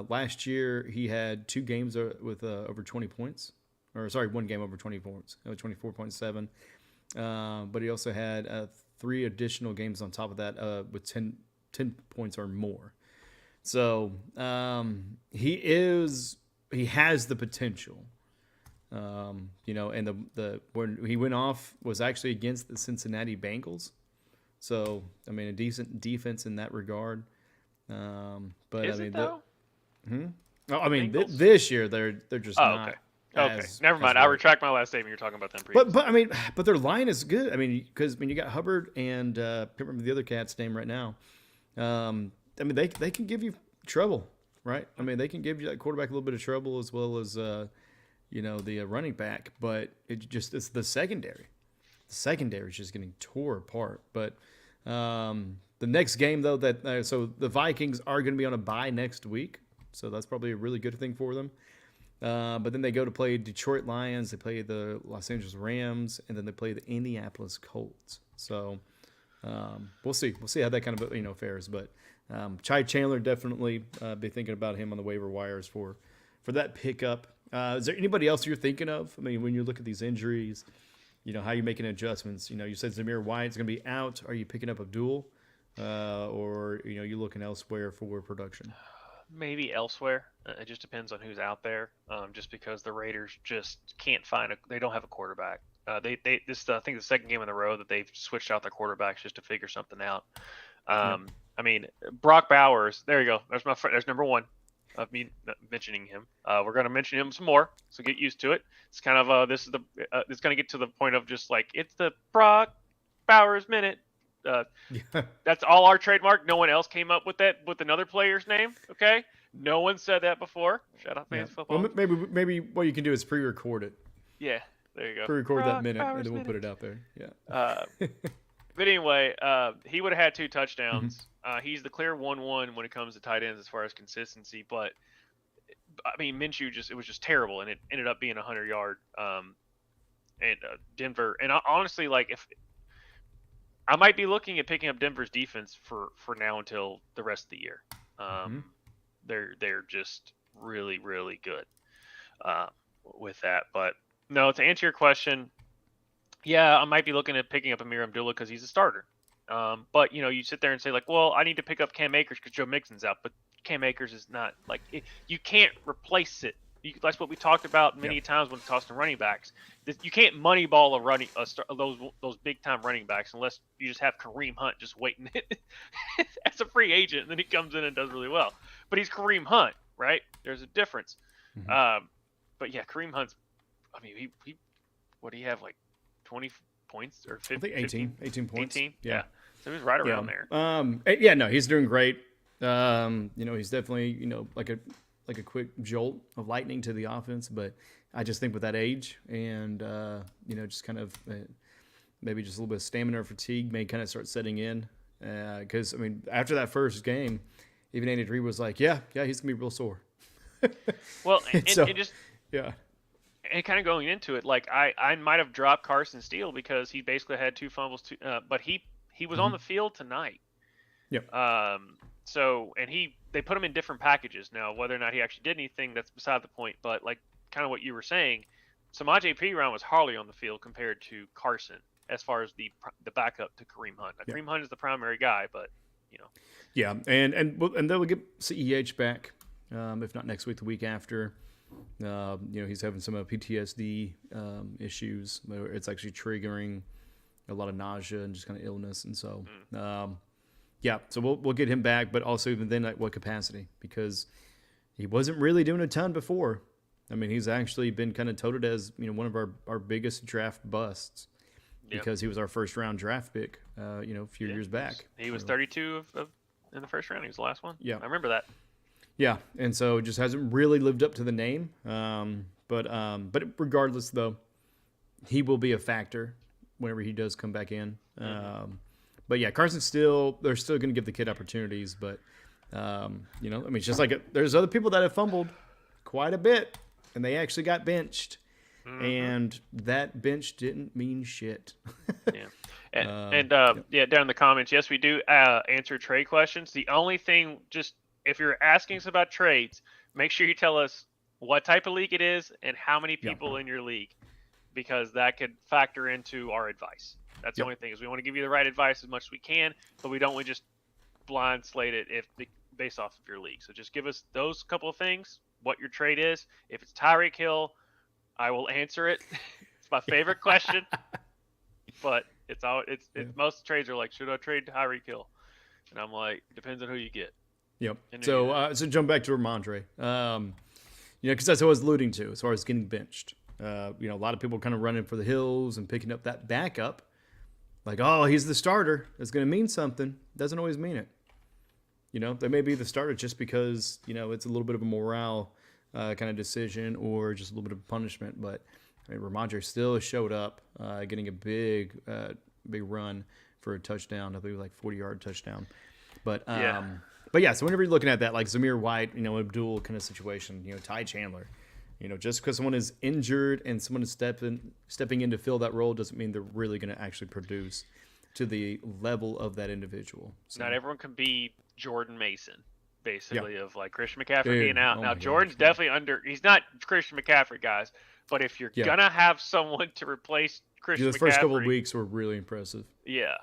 last year he had 2 games with over 20 points or sorry, one game over 20 points, 24.7. But he also had 3 additional games on top of that with 10 points or more. So he has the potential. And the when he went off was actually against the Cincinnati Bengals. So I mean, a decent defense in that regard. But Is I mean, it though? Oh, I mean, Bengals? this year they're just not. Okay. Okay. as- Never as mind. I great. retract my last statement. You're talking about them previously. But I mean, but their line is good. I mean, because you got Hubbard and I can't remember the other cat's name right now. I mean, they can give you trouble, right? I mean, they can give you that quarterback a little bit of trouble as well as the running back. But it's the secondary. The secondary is just getting tore apart. But the next game though, so the Vikings are going to be on a bye next week, so that's probably a really good thing for them. But then they go to play Detroit Lions, they play the Los Angeles Rams, and then they play the Indianapolis Colts. So we'll see how that kind of fares. But Chai Chandler, definitely be thinking about him on the waiver wires for that pickup. Is there anybody else you're thinking of? I mean, when you look at these injuries, how you making adjustments? You said Zamir White's going to be out. Are you picking up Abdul, or you looking elsewhere for production? Maybe elsewhere. It just depends on who's out there. Just because the Raiders just can't they don't have a quarterback. This is, I think, the second game in a row that they've switched out their quarterbacks just to figure something out. I mean, Brock Bowers. There you go. There's number one of me mentioning him. We're going to mention him some more, so get used to it. It's kind of it's going to get to the point of just like it's the Brock Bowers minute. That's all our trademark. No one else came up with that with another player's name. Okay, no one said that before. Shout out fantasy football. Well, maybe what you can do is pre-record it. Yeah, there you go. Pre-record that minute, and then we'll put it out there. Yeah. But anyway, he would have had 2 touchdowns. He's the clear 1-1 when it comes to tight ends as far as consistency. But I mean, Minshew it was just terrible, and it ended up being 100-yard. And Denver, and honestly, like if I might be looking at picking up Denver's defense for now until the rest of the year. They're just really, really good with that. But no, to answer your question, yeah, I might be looking at picking up Amir Abdullah because he's a starter. But you sit there and say like, well, I need to pick up Cam Akers because Joe Mixon's out, but Cam Akers is not like you can't replace it. That's what we talked about many times when tossing running backs. You can't moneyball those big time running backs unless you just have Kareem Hunt just waiting as a free agent, and then he comes in and does really well. But he's Kareem Hunt, right? There's a difference. But yeah, Kareem Hunt's. I mean, he what do you have like 20 points or 15? I think 18 points. 18. Yeah. So he's right around there. No, he's doing great. He's definitely like a quick jolt of lightning to the offense, but I just think with that age and just kind of maybe just a little bit of stamina or fatigue may kind of start setting in. Because I mean, after that first game, even Andy Reid was like, "Yeah, he's gonna be real sore." Well, and just yeah, and kind of going into it, like I might have dropped Carson Steele because he basically had 2 fumbles, but he was on the field tonight. Yep. So they put him in different packages. Now, whether or not he actually did anything, that's beside the point. But like kind of what you were saying, Samaje Perine was hardly on the field compared to Carson as far as the backup to Kareem Hunt. Now, Kareem Hunt is the primary guy, but Yeah, and they'll get CEH back, if not next week, the week after. He's having some PTSD issues. It's actually triggering a lot of nausea and just kind of illness, and so. So we'll get him back, but also even then, at what capacity? Because he wasn't really doing a ton before. I mean, he's actually been kind of touted as one of our biggest draft busts because he was our first round draft pick. A few years back. He was 32 in the first round. He was the last one. Yeah, I remember that. Yeah, and so it just hasn't really lived up to the name. But regardless, though, he will be a factor whenever he does come back in. But yeah, Carson Steele, they're still going to give the kid opportunities. But, I mean, it's just like there's other people that have fumbled quite a bit, and they actually got benched. And that bench didn't mean shit. Down in the comments, yes, we do answer trade questions. The only thing, just if you're asking us about trades, make sure you tell us what type of league it is and how many people in your league, because that could factor into our advice. That's the only thing, is we want to give you the right advice as much as we can, but we don't want to just blind slate it based off of your league. So just give us those couple of things, what your trade is. If it's Tyreek Hill, I will answer it. It's my favorite question, but most trades are like, should I trade Tyreek Hill? And I'm like, depends on who you get. Yep. So jump back to Ramondre. Because that's what I was alluding to as far as getting benched. A lot of people kind of running for the hills and picking up that backup. Like, oh, he's the starter. That's going to mean something. Doesn't always mean it. They may be the starter just because, it's a little bit of a morale kind of decision or just a little bit of punishment. But, Ramondre still showed up, getting a big run for a touchdown. I believe like 40-yard touchdown. But yeah, so whenever you're looking at that, like Zamir White, Abdul kind of situation, Ty Chandler, just because someone is injured and someone is stepping in to fill that role doesn't mean they're really going to actually produce to the level of that individual. So, not everyone can be Jordan Mason, basically, of like Christian McCaffrey being out. Now, Jordan's definitely he's not Christian McCaffrey, guys, but if you're going to have someone to replace Christian McCaffrey. The first couple of weeks were really impressive. Yeah.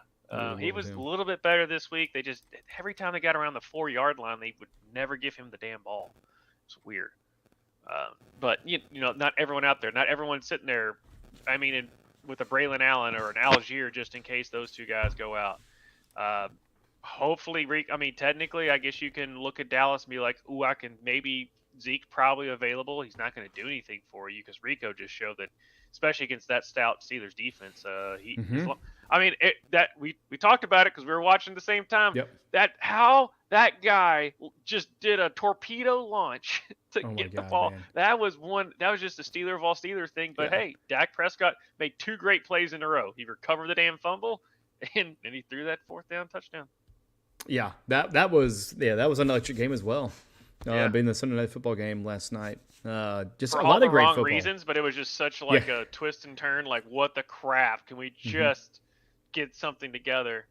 He was a little bit better this week. They just, every time they got around the 4-yard line, they would never give him the damn ball. It's weird. But, not everyone out there, not everyone sitting there, with a Braylon Allen or an Algier, just in case those two guys go out. Hopefully, technically, I guess you can look at Dallas and be like, ooh, maybe Zeke probably available. He's not going to do anything for you because Rico just showed that, especially against that stout Steelers defense. We talked about it because we were watching at the same time. Yep. How that guy just did a torpedo launch to get the ball. Man. That was just a Steeler of all Steelers thing. But hey, Dak Prescott made 2 great plays in a row. He recovered the damn fumble, and he threw that 4th down touchdown. Yeah, that was an electric game as well. Being the Sunday Night Football game last night. Just for a lot of great wrong football. reasons, but it was just such a twist and turn. Like, what the crap? Can we just get something together?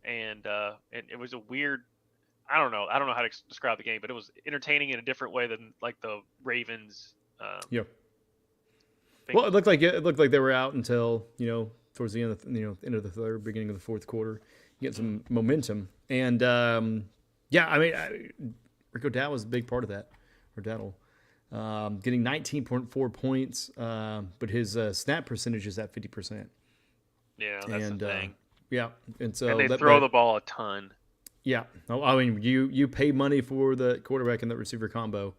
And it was a weird. I don't know how to describe the game, but it was entertaining in a different way than like the Ravens. Well, it looked like they were out until towards the end of end of the third, beginning of the fourth quarter, you get some momentum, and Rico Dowdle was a big part of that. Or Dowdle, getting 19.4 points, but his snap percentage is at 50%. Yeah, that's the thing. And so they throw the ball a ton. Yeah, you pay money for the quarterback and the receiver combo.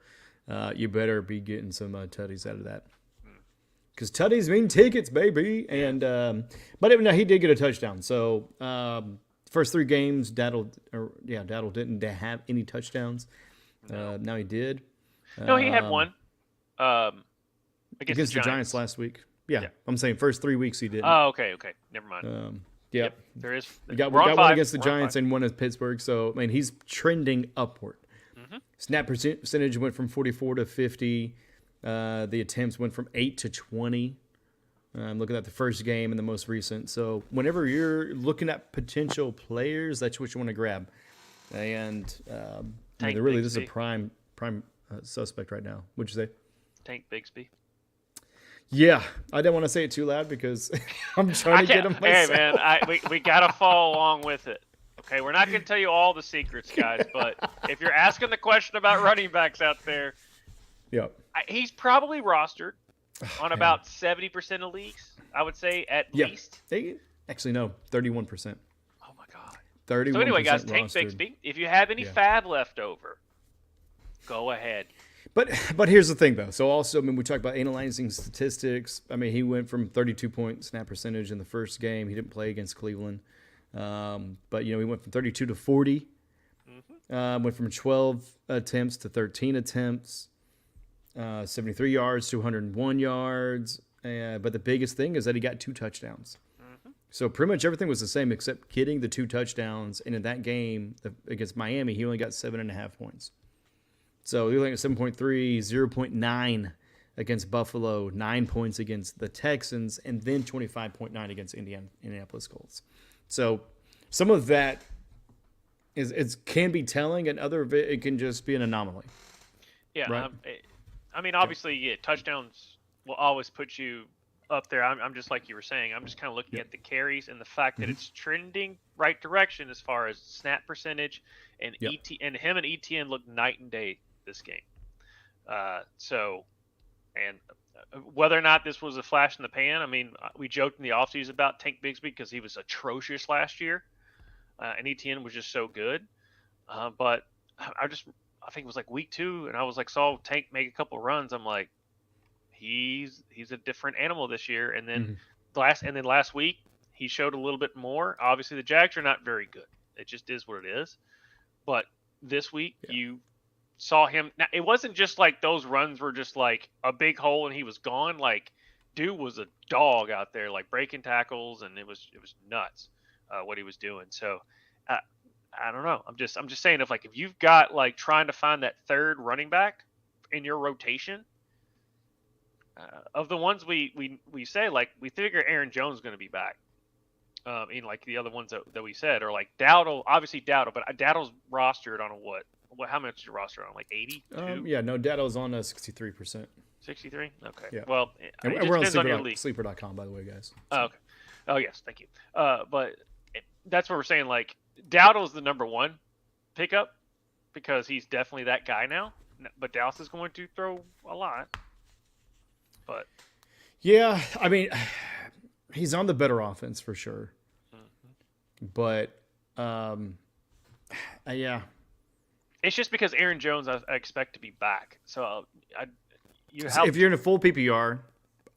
You better be getting some tutties out of that, because tutties mean tickets, baby. And he did get a touchdown. So first 3 games, Dowdle didn't have any touchdowns. No. Now he did. No, he had one. Against the Giants last week. Yeah, I'm saying first 3 weeks he didn't. Oh, okay, never mind. Yep. There is. We got one against the Giants and one at Pittsburgh. So he's trending upward. Snap percentage went from 44 to 50. The attempts went from 8 to 20. I'm looking at the first game and the most recent. So whenever you're looking at potential players, that's what you want to grab. And this is a prime suspect right now. What'd you say? Tank Bigsby. Yeah, I didn't want to say it too loud because I'm trying to get him myself. Hey, man, we got to follow along with it. Okay, we're not going to tell you all the secrets, guys, but if you're asking the question about running backs out there, he's probably rostered on about 70% of leagues, I would say, at least. Actually, no, 31%. Oh, my God. 31%. So anyway, guys, Tank Bigsby, if you have any fab left over, go ahead. But here's the thing, though. So also, we talked about analyzing statistics. He went from 32-point snap percentage in the first game. He didn't play against Cleveland. But he went from 32 to 40. Went from 12 attempts to 13 attempts. 73 yards, 201 yards. But the biggest thing is that he got 2 touchdowns. So pretty much everything was the same except getting the 2 touchdowns. And in that game against Miami, he only got 7.5 points. So you're looking at 7.3, 0.9 against Buffalo, 9 points against the Texans, and then 25.9 against Indianapolis Colts. So some of that can be telling, and other of it can just be an anomaly. Yeah, right? I mean, obviously, yeah, touchdowns will always put you up there. I'm just like you were saying. I'm just kind of looking at the carries and the fact that it's trending right direction as far as snap percentage, and and him and ETN look night and day this game. And whether or not this was a flash in the pan, I mean, we joked in the offseason about Tank Bigsby because he was atrocious last year, and ETN was just so good. But I think it was like week 2, and I was like, saw Tank make a couple runs. I'm like, he's a different animal this year. And then last week he showed a little bit more. Obviously, the Jags are not very good. It just is what it is. But this week you saw him. Now, it wasn't just like those runs were just like a big hole and he was gone. Like, dude was a dog out there, like breaking tackles, and it was nuts what he was doing. So I don't know. I'm just saying, if you've got like trying to find that third running back in your rotation, of the ones we say, like, we figure Aaron Jones is going to be back. In like the other ones that we said, or like Dowdle, obviously Dowdle, but Dowdle's rostered on a what? How much is your roster on? Like 80? Yeah, no, Dowdle's on 63%. 63? Okay. Yeah. Well, and it just we're on depends on your league. sleeper.com, by the way, guys. So. Oh, okay. Oh, yes, thank you. But that's what we're saying. Like, Dowdle's the number one pickup because he's definitely that guy now. But Dallas is going to throw a lot. But yeah, I mean, he's on the better offense for sure. But yeah, it's just because Aaron Jones I expect to be back. So if you're in a full PPR,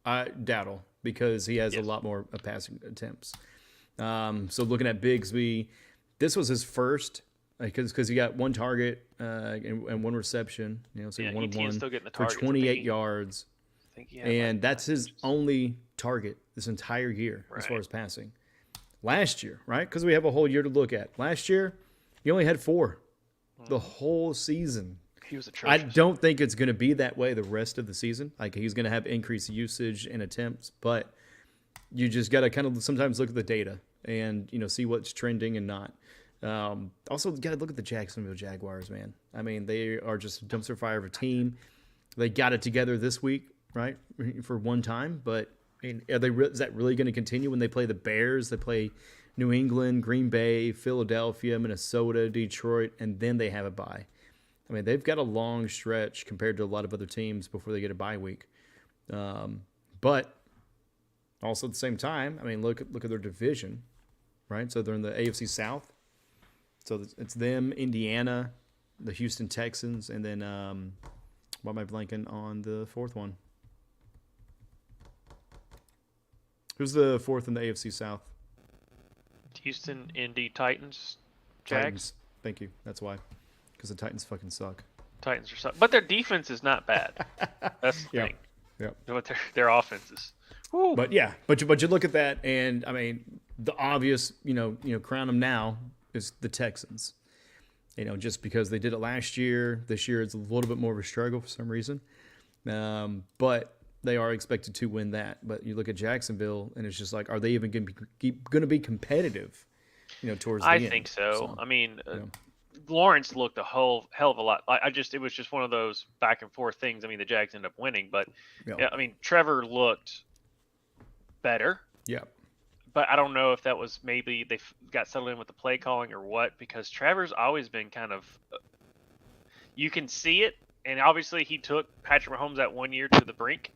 Dowdle, because he has a lot more passing attempts. So looking at Bigsby, this was his first because he got one target and one reception. So he 1 of 1 still getting the for targets. 28 yards. And that's his only target this entire year as far as passing. Last year, right? Because we have a whole year to look at. Last year, he only had 4 the whole season. He was atrocious. I don't think it's going to be that way the rest of the season. Like, he's going to have increased usage and attempts, but you just got to kind of sometimes look at the data and, see what's trending and not. Also, got to look at the Jacksonville Jaguars, man. I mean, they are just a dumpster fire of a team. They got it together this week, right, for one time, but I mean, is that really going to continue when they play the Bears? They play New England, Green Bay, Philadelphia, Minnesota, Detroit, and then they have a bye. I mean, they've got a long stretch compared to a lot of other teams before they get a bye week. But also at the same time, I mean, look at their division, right? So they're in the AFC South. So it's them, Indiana, the Houston Texans, and then why am I blanking on the fourth one? Who's the fourth in the AFC South? Houston, Indy, Titans, Jags. Titans. Thank you. That's why. Because the Titans fucking suck. Titans are suck. But their defense is not bad. That's the thing. Yeah. But their offense is. Woo. But yeah, but you look at that, and I mean, the obvious, crown them now is the Texans. Just because they did it last year. This year it's a little bit more of a struggle for some reason. But they are expected to win that. But you look at Jacksonville, and it's just like, are they even going to be competitive? Towards the end. I think so. I mean, Lawrence looked a hell of a lot. It was just one of those back and forth things. I mean, the Jags ended up winning, but I mean, Trevor looked better. Yeah. But I don't know if that was maybe they got settled in with the play calling or what, because Trevor's always been kind of, you can see it. And obviously he took Patrick Mahomes that 1 year to the brink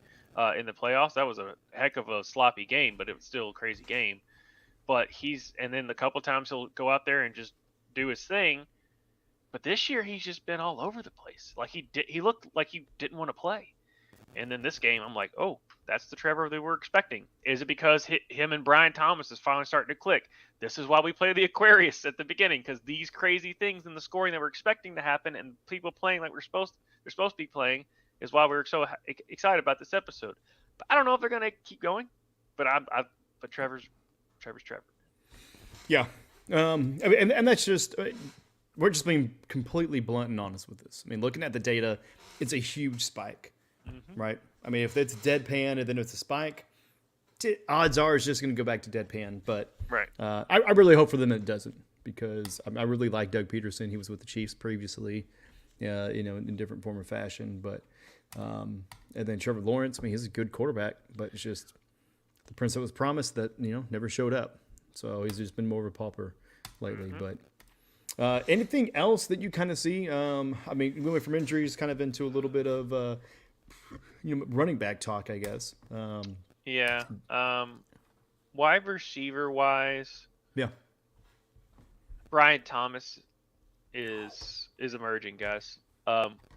in the playoffs. That was a heck of a sloppy game, but it was still a crazy game. But and then the couple times he'll go out there and just do his thing. But this year he's just been all over the place. Like he looked like he didn't want to play. And then this game, I'm like, oh, that's the Trevor they were expecting. Is it because him and Brian Thomas is finally starting to click? This is why we play the Aquarius at the beginning, because these crazy things in the scoring that we're expecting to happen and people playing like they're supposed to be playing is why we're so excited about this episode. But I don't know if they're going to keep going. But but Trevor's Trevor. Yeah. And that's just we're just being completely blunt and honest with this. I mean, looking at the data, it's a huge spike, right? I mean, if it's deadpan and then it's a spike, odds are it's just going to go back to deadpan. But right. I really hope for them that it doesn't, because I really like Doug Peterson. He was with the Chiefs previously, in different form or fashion. But And then Trevor Lawrence, I mean, he's a good quarterback, but it's just the prince that was promised that, never showed up. So he's just been more of a pauper lately. But anything else that you kind of see? I mean, we went from injuries kind of into a little bit of, running back talk, I guess. Yeah. Wide receiver wise, Yeah. Brian Thomas is emerging, guys.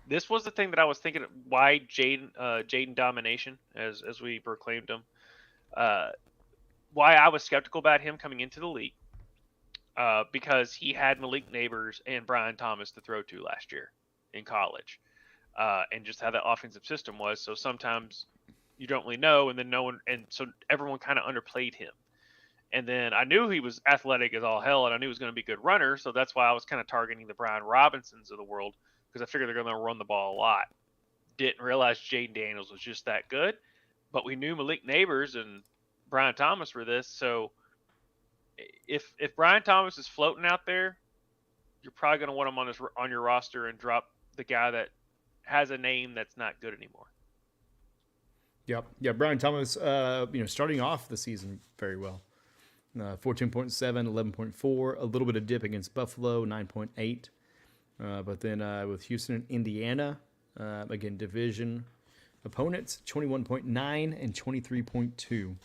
This was the thing that I was thinking. Why Jaden domination, as we proclaimed him. Why I was skeptical about him coming into the league. Because he had Malik Neighbors and Brian Thomas to throw to last year in college, and just how that offensive system was. So sometimes you don't really know, and then no one, and so everyone kind of underplayed him. And then I knew he was athletic as all hell, and I knew he was going to be a good runner. So that's why I was kind of targeting the Brian Robinsons of the world, because I figured they're going to run the ball a lot. Didn't realize Jaden Daniels was just that good, but we knew Malik Neighbors and Brian Thomas were this. So if Brian Thomas is floating out there, you're probably going to want him on your roster and drop the guy that has a name that's not good anymore. Yep. Yeah, Brian Thomas, starting off the season very well. 14.7, 11.4, a little bit of dip against Buffalo, 9.8. But then with Houston and Indiana, again, division opponents, 21.9 and 23.2.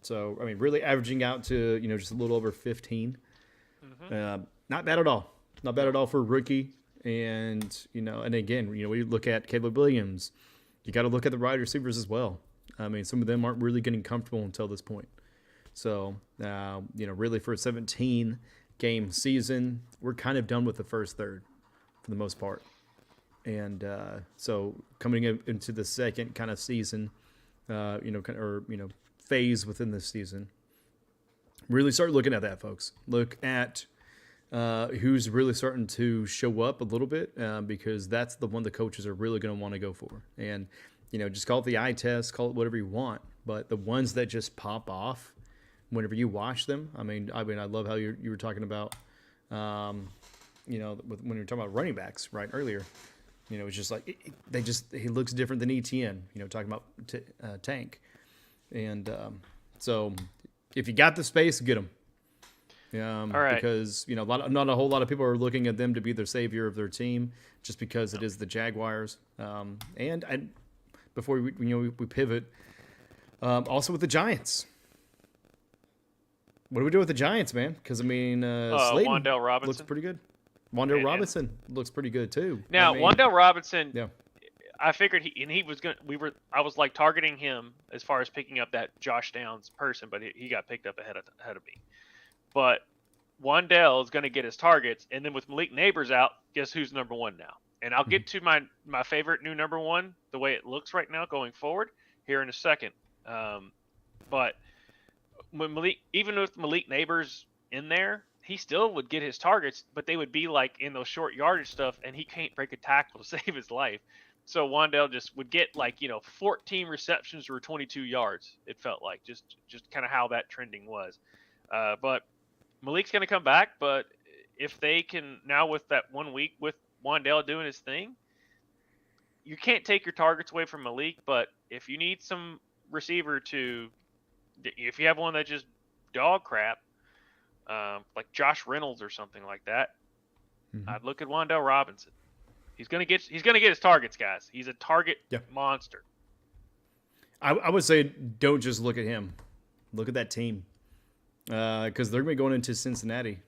So, I mean, really averaging out to, just a little over 15. Not bad at all. Not bad at all for a rookie. And, and again, we look at Caleb Williams. You got to look at the wide receivers as well. I mean, some of them aren't really getting comfortable until this point. So, really for a 17-game season, we're kind of done with the first third for the most part. And so coming into the second kind of season, phase within this season, really start looking at that, folks. Look at who's really starting to show up a little bit, because that's the one the coaches are really going to want to go for. And, just call it the eye test, call it whatever you want. But the ones that just pop off whenever you watch them, I mean, I love how you were talking about, when you were talking about running backs, right, earlier. It's just like he looks different than ETN, talking about Tank. And so if you got the space, get them. All right. Because, not a whole lot of people are looking at them to be the savior of their team just because it is the Jaguars. And before we pivot, also with the Giants. What do we do with the Giants, man? Because, I mean, Slayton Wan'Dale Robinson looks pretty good. Wan'Dale Robinson looks pretty good, too. Now, Wan'Dale Robinson, yeah. I figured he was going to, I was like targeting him as far as picking up that Josh Downs person, but he got picked up ahead of me. But Wan'Dale is going to get his targets, and then with Malik Neighbors out, guess who's number one now? And I'll get to my favorite new number one, the way it looks right now going forward, here in a second. But when even with Malik Neighbors in there, he still would get his targets, but they would be like in those short yardage stuff, and he can't break a tackle to save his life. So Wan'Dale just would get 14 receptions for 22 yards. It felt like just kind of how that trending was. But Malik's going to come back, but if they can now with that 1 week with Wan'Dale doing his thing, you can't take your targets away from Malik. But if you need some receiver if you have one that just dog crap, like Josh Reynolds or something like that, I'd look at Wan'Dale Robinson. He's gonna get his targets, guys. He's a target monster. I would say don't just look at him. Look at that team, because they're gonna be going into Cincinnati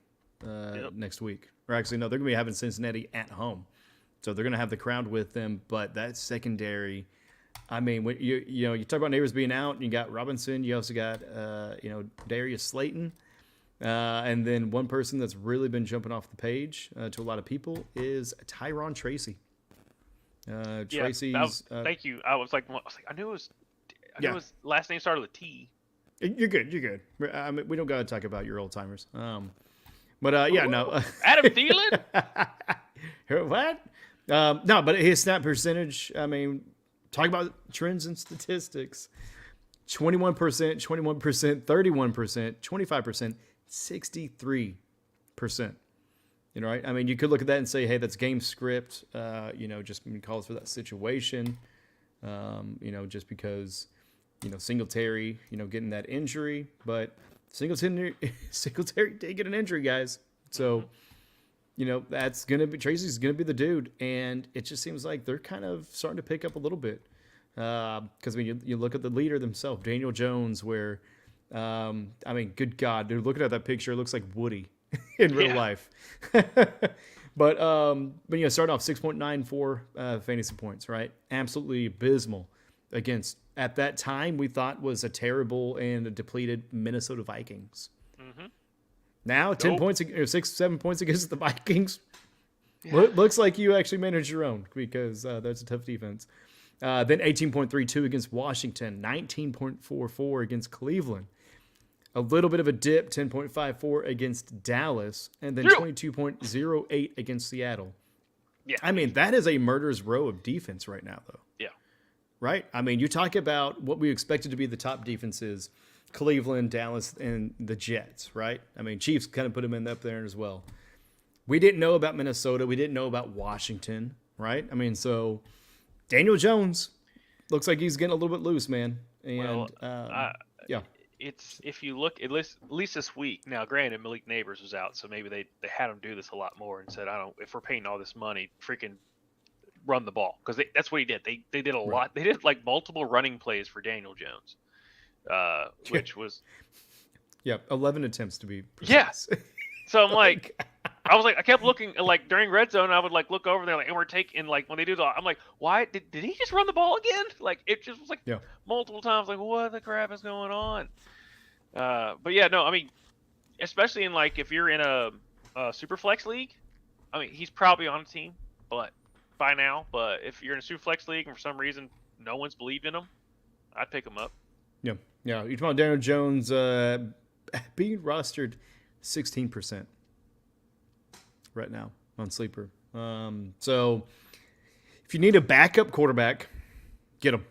next week. Or actually, no, they're gonna be having Cincinnati at home, so they're gonna have the crowd with them. But that secondary, I mean, when you talk about Neighbors being out, you got Robinson. You also got Darius Slayton. And then one person that's really been jumping off the page to a lot of people is Tyron Tracy. Tracy's. Thank you. I was like, I knew his last name started with T. You're good. I mean, we don't got to talk about your old timers. No. Adam Thielen. What? No, but his snap percentage. I mean, talk about trends and statistics. 21%, 31%, 25%. 63%. right? I mean, you could look at that and say, hey, that's game script. Just calls for that situation. Just because, Singletary, getting that injury, but Singletary did get an injury, guys. So, that's going to be, Tracy's going to be the dude. And it just seems like they're kind of starting to pick up a little bit. Because when you look at the leader themselves, Daniel Jones, where, good God, dude, looking at that picture, it looks like Woody in real life. But starting off 6.94 fantasy points, right? Absolutely abysmal against, at that time, we thought was a terrible and a depleted Minnesota Vikings. Mm-hmm. Now, 10 points, 6-7 points against the Vikings. Yeah. Looks like you actually managed your own, because that's a tough defense. Then 18.32 against Washington, 19.44 against Cleveland. A little bit of a dip, 10.54 against Dallas, and then 22.08 against Seattle. Yeah. I mean, that is a murderer's row of defense right now, though. Yeah. Right? I mean, you talk about what we expected to be the top defenses, Cleveland, Dallas, and the Jets, right? I mean, Chiefs kind of put them in up there as well. We didn't know about Minnesota. We didn't know about Washington, right? I mean, so Daniel Jones looks like he's getting a little bit loose, man. And, yeah. It's, if you look at least this week. Now, granted, Malik Neighbors was out, so maybe they had him do this a lot more and said, if we're paying all this money, freaking run the ball, because that's what he did. They did a lot. They did like multiple running plays for Daniel Jones, which was 11 attempts to be precise. Yeah. So I'm like, I kept looking like during red zone. I would like look over there, like, and we're taking like when they do the, I'm like, why did he just run the ball again? Like it just was like multiple times. Like, what the crap is going on? But yeah, no, I mean, especially in like if you're in a super flex league, I mean, he's probably on a team, but by now. But if you're in a super flex league and for some reason no one's believed in him, I'd pick him up. Yeah. You're talking about Daniel Jones being rostered 16% right now on Sleeper. So if you need a backup quarterback, get him.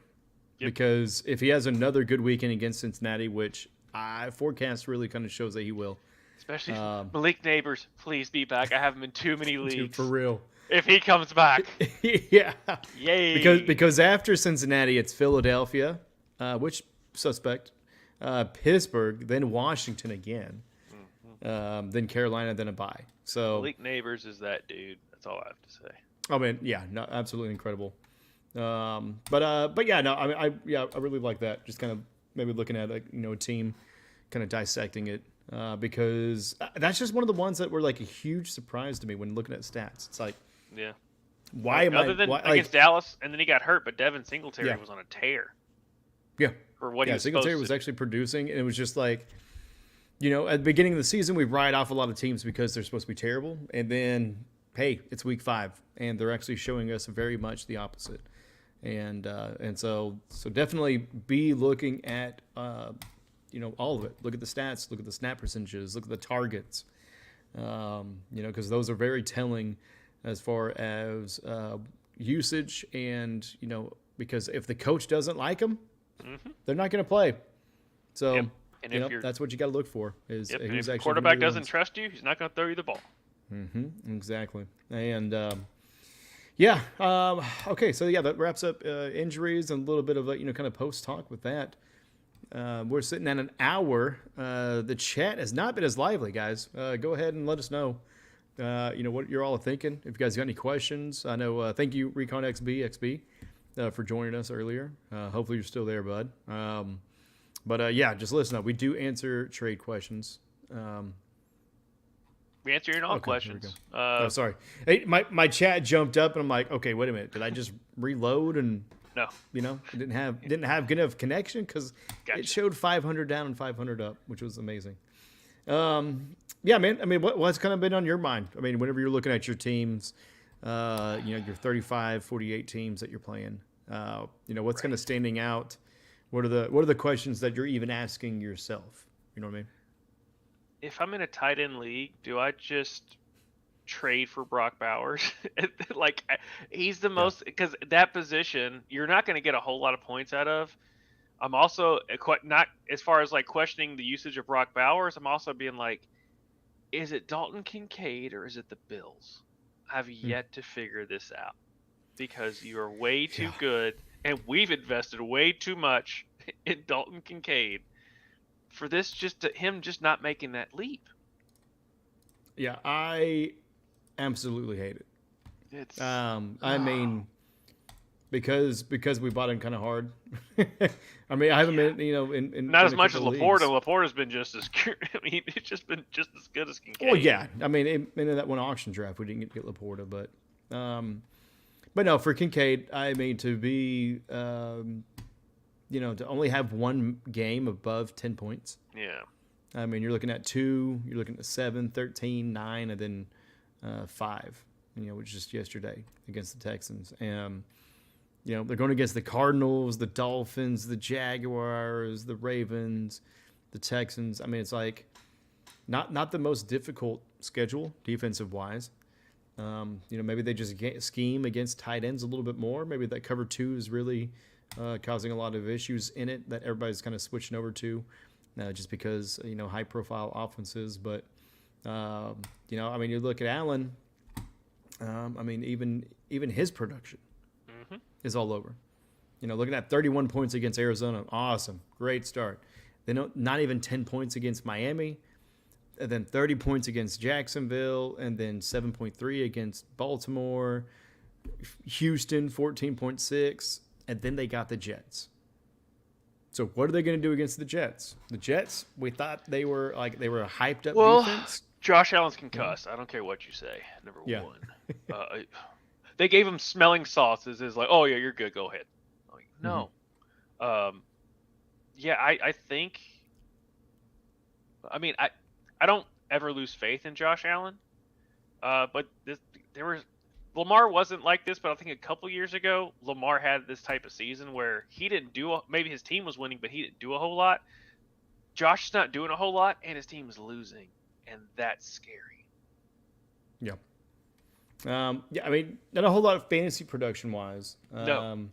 Yep. Because if he has another good weekend against Cincinnati, which I forecast really kind of shows that he will. Especially Malik Neighbors, please be back. I have him in too many leagues. Dude, for real. If he comes back. Yeah. Yay. Because after Cincinnati, it's Philadelphia, which suspect, Pittsburgh, then Washington again, then Carolina, then a bye. So Malik Neighbors is that dude. That's all I have to say. Oh man, yeah, no, absolutely incredible. But yeah, no, I really like that. Just kind of maybe looking at a team, kind of dissecting it, because that's just one of the ones that were like a huge surprise to me when looking at stats. It's like, why am I other than against Dallas, and then he got hurt, but Devin Singletary was on a tear. Yeah, for what he was Singletary was actually producing, and it was just like, at the beginning of the season, we write off a lot of teams because they're supposed to be terrible, and then hey, it's week 5, and they're actually showing us very much the opposite. And so definitely be looking at all of it. Look at the stats, look at the snap percentages, look at the targets. Because those are very telling as far as usage, and because if the coach doesn't like them, they're not going to play. So and that's what you got to look for. Is who's if the quarterback doesn't trust you, he's not going to throw you the ball. Exactly. And okay, so that wraps up injuries and a little bit of kind of post talk with that. We're sitting at an hour. The chat has not been as lively, guys. Go ahead and let us know. What you're all thinking. If you guys got any questions, I know. Thank you, Recon XB, for joining us earlier. Hopefully you're still there, bud. But just listen up. We do answer trade questions. We answer all questions. Sorry. Hey, my chat jumped up, and I'm like, okay, wait a minute. Did I just reload and no? It didn't have good enough connection because it showed 500 down and 500 up, which was amazing. Yeah, man. I mean, what's kind of been on your mind? I mean, whenever you're looking at your teams, your 35, 48 teams that you're playing, what's kind of standing out? What are the questions that you're even asking yourself? You know what I mean? If I'm in a tight end league, do I just trade for Brock Bowers? He's the most, because that position you're not going to get a whole lot of points out of. I'm also not as far as like questioning the usage of Brock Bowers. I'm also being like, Is it Dalton Kincaid or is it the Bills? I've yet to figure this out because you are way too good, and we've invested way too much in Dalton Kincaid for this him just not making that leap. Yeah, I absolutely hate it. It's I mean, because we bought him kind of hard. I mean, I haven't been, in not in as a much as couple of Laporta. leagues. Laporta's been just as good. I mean, it's just been just as good as Kincaid. Well, yeah. I mean, in that one auction draft, we didn't get Laporta, but no, for Kincaid, I mean, to be, to only have one game above 10 points. Yeah. I mean, you're looking at 2, you're looking at 7, 13, 9, and then 5, which is just yesterday against the Texans. And, they're going against the Cardinals, the Dolphins, the Jaguars, the Ravens, the Texans. I mean, it's like not the most difficult schedule defensive-wise. Maybe they just scheme against tight ends a little bit more. Maybe that cover 2 is really causing a lot of issues in it that everybody's kind of switching over to. Just because, high-profile offenses. But, I mean, you look at Allen, I mean, even his production is all over. Looking at 31 points against Arizona, awesome, great start. Then not even 10 points against Miami, and then 30 points against Jacksonville, and then 7.3 against Baltimore, Houston, 14.6, and then they got the Jets. So what are they going to do against the Jets? The Jets, we thought they were a hyped up defense. Josh Allen's concussed. I don't care what you say. Number one, they gave him smelling salts. Is like, oh yeah, you're good. Go ahead. Like, no. I think. I mean, I don't ever lose faith in Josh Allen. But Lamar wasn't like this, but I think a couple years ago, Lamar had this type of season where he didn't maybe his team was winning, but he didn't do a whole lot. Josh is not doing a whole lot, and his team is losing, and that's scary. Yeah. I mean, not a whole lot of fantasy production-wise. No.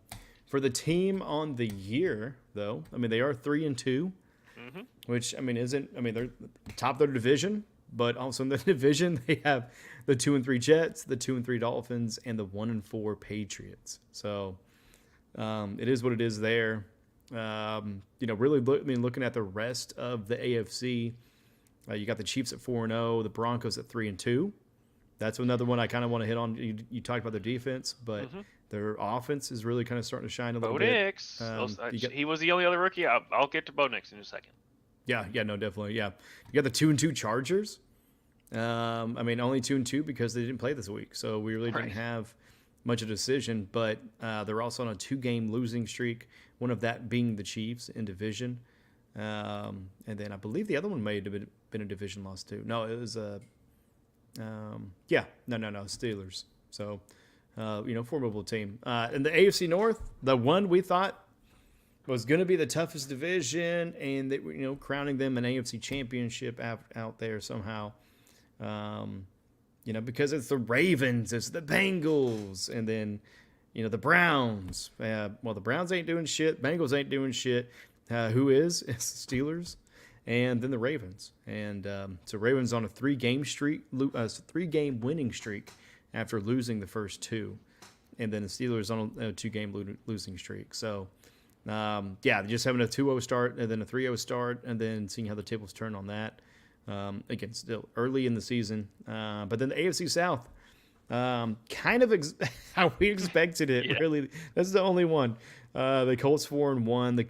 For the team on the year, though, I mean, they are 3-2, which, I mean, they're top of their division. But also in the division, they have the 2-3 Jets, the 2-3 Dolphins, and the 1-4 Patriots. So it is what it is there. Really looking at the rest of the AFC, you got the Chiefs at 4-0, the Broncos at 3-2. That's another one I kind of want to hit on. You talked about their defense, but their offense is really kind of starting to shine a little bit. He was the only other rookie. I'll get to Bo Nix in a second. Yeah, no, definitely. Yeah. You got the 2-2 Chargers. I mean, only 2-2 because they didn't play this week. So we really didn't have much of a decision. But they're also on a 2-game losing streak, one of that being the Chiefs in division. And then I believe the other one may have been a division loss too. No, it was Steelers. So, formidable team. In the AFC North, the one we thought was going to be the toughest division, and they were, crowning them an AFC championship out there somehow. Because it's the Ravens, it's the Bengals, and then, the Browns. The Browns ain't doing shit. Bengals ain't doing shit. Who is? It's the Steelers, and then the Ravens. And so Ravens on a 3-game winning streak after losing the first 2, and then the Steelers on a 2-game losing streak. So. Just having a 2-0 start and then a 3-0 start and then seeing how the tables turn on that. Again, still early in the season. But then the AFC South, kind of how we expected it, really. That's the only one. The Colts 4-1, the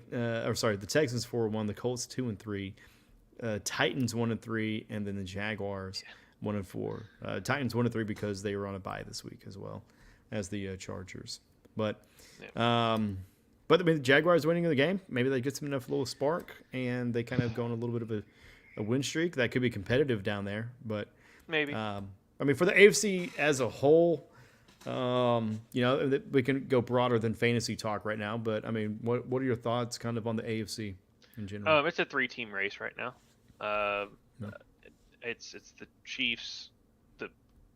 Texans 4-1, the Colts 2-3, Titans 1-3, and then the Jaguars 1-4. Titans 1-3 because they were on a bye this week as well as the Chargers. But I mean, the Jaguars winning the game, maybe that gets them enough little spark, and they kind of go on a little bit of a win streak. That could be competitive down there. But maybe. I mean, for the AFC as a whole, we can go broader than fantasy talk right now. But, I mean, what are your thoughts kind of on the AFC in general? It's a 3-team race right now. It's the Chiefs,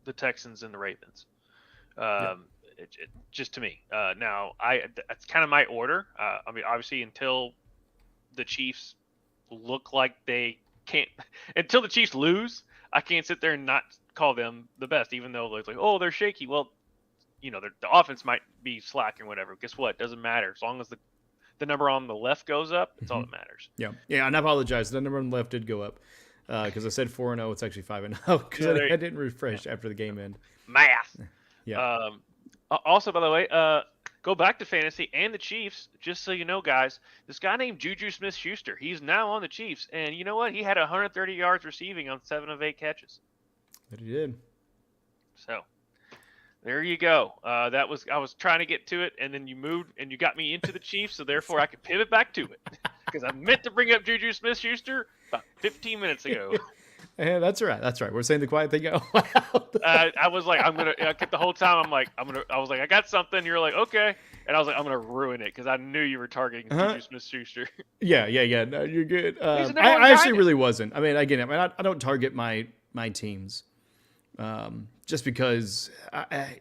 the Texans, and the Ravens. Just to me. Now, that's kind of my order. I mean, obviously, until the Chiefs look like they can't, until the Chiefs lose, I can't sit there and not call them the best, even though it's like, oh, they're shaky. Well, the offense might be slacking, whatever. Guess what? Doesn't matter as long as the number on the left goes up. That's all that matters. Yeah, and I apologize. The number on the left did go up because I said 4-0. It's actually 5-0 because I didn't refresh after the game end. Math. Yeah. Also, by the way, go back to fantasy and the Chiefs. Just so you know, guys, this guy named Juju Smith-Schuster, he's now on the Chiefs, and you know what? He had 130 yards receiving on 7 of 8 catches. But he did. So there you go. I was trying to get to it, and then you moved and you got me into the Chiefs, so therefore I could pivot back to it because I meant to bring up Juju Smith-Schuster about 15 minutes ago. Yeah, that's right. That's right. We're saying the quiet thing out loud. I was like, I kept the whole time. I was like, I got something. You're like, okay, and I was like, I'm gonna ruin it because I knew you were targeting Juju Smith-Schuster. Yeah. No, you're good. I actually really wasn't. I mean, again, I don't target my teams. Just because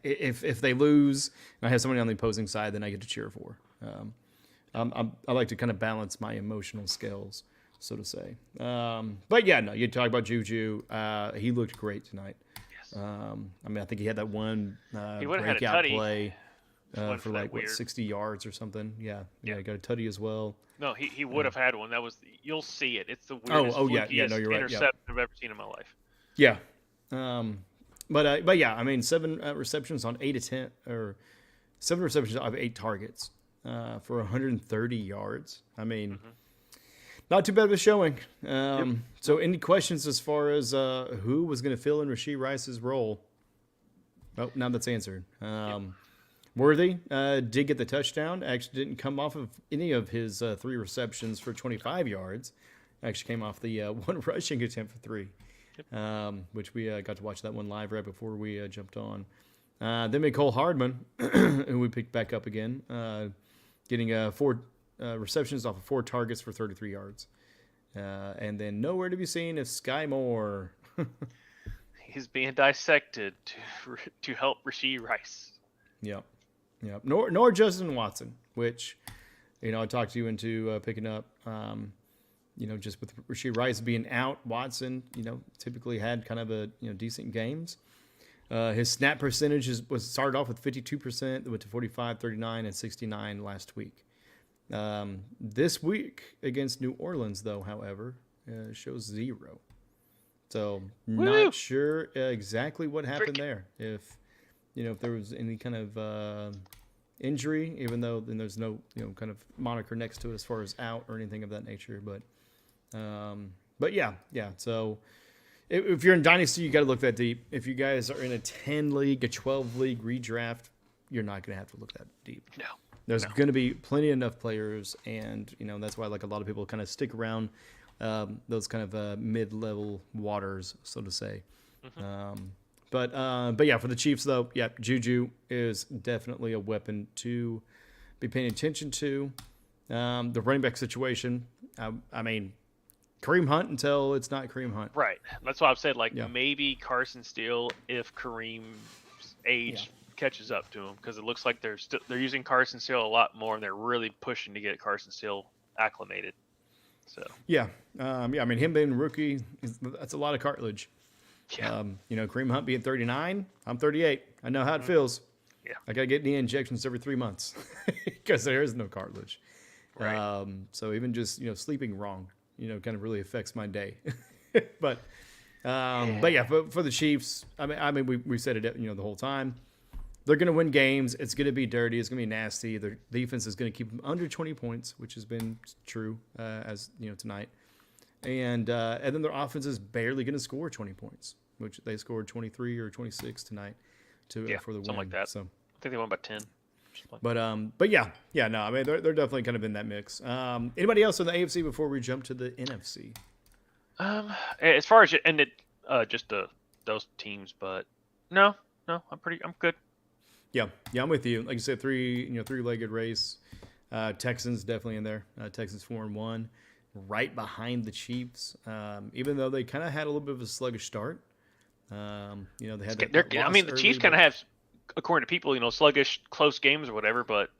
if they lose and I have somebody on the opposing side, then I get to cheer for. I like to kind of balance my emotional scales, so to say. But yeah, no, you talk about Juju. He looked great tonight. Yes. I mean, I think he had that one He would've had a breakout tutty. play Went for that like weird. 60 yards or something. Yeah, he got a tutty as well. No, he would have had one. You'll see it. It's the weirdest, Oh, yeah, no, you're right, yeah. interception I've ever seen in my life. Yeah. But yeah, I mean, 7 receptions on 8 attempts, or 7 receptions out of 8 targets for 130 yards. I mean, not too bad of a showing. So any questions as far as who was going to fill in Rashee Rice's role? Oh, now that's answered. Worthy did get the touchdown. Actually didn't come off of any of his 3 receptions for 25 yards. Actually came off the 1 rushing attempt for 3. Which we got to watch that one live right before we jumped on. Then Mecole Hardman, who we picked back up again, getting 4 receptions off of 4 targets for 33 yards. And then nowhere to be seen is Sky Moore. He's being dissected to help Rashee Rice. Yep. Nor Justin Watson, which, I talked you into picking up. Just with Rashee Rice being out, Watson, typically had kind of a decent games. His snap percentage was started off with 52%, went to 45, 39, and 69 last week. This week against New Orleans, though, however, shows 0. So not sure exactly what happened there. If there was any kind of injury, even though then there's no kind of moniker next to it as far as out or anything of that nature, but yeah. So if you're in Dynasty, you got to look that deep. If you guys are in a 10 league, a 12 league redraft, you're not going to have to look that deep. No. There's going to be plenty enough players, and that's why like a lot of people kind of stick around those kind of mid-level waters, so to say. But yeah, for the Chiefs though, yeah, Juju is definitely a weapon to be paying attention to. The running back situation, I mean, Kareem Hunt until it's not Kareem Hunt. Right. That's why I've said maybe Carson Steele if Kareem's age catches up to him, because it looks like they're using Carson Steele a lot more, and they're really pushing to get Carson Steele acclimated. So yeah, I mean, him being a rookie, that's a lot of cartilage. Yeah. Kareem Hunt being 39, I'm 38. I know how it feels. Yeah. I gotta get knee injections every 3 months because there is no cartilage. Right. So even just sleeping wrong, kind of really affects my day. but yeah, for the Chiefs, I mean, we said it the whole time. They're going to win games. It's going to be dirty. It's going to be nasty. Their defense is going to keep them under 20 points, which has been true as tonight. And then their offense is barely going to score 20 points, which they scored 23 or 26 tonight for the win. Something like that. So I think they won by 10. But yeah, no, I mean they're definitely kind of in that mix. Anybody else in the AFC before we jump to the NFC? As far as just those teams, but no, I'm good. Yeah, I'm with you. Like you said, three-legged race. Texans definitely in there. Texans 4-1, right behind the Chiefs. Even though they kind of had a little bit of a sluggish start. They had that I mean, the Chiefs kind of have, according to people, sluggish, close games or whatever. But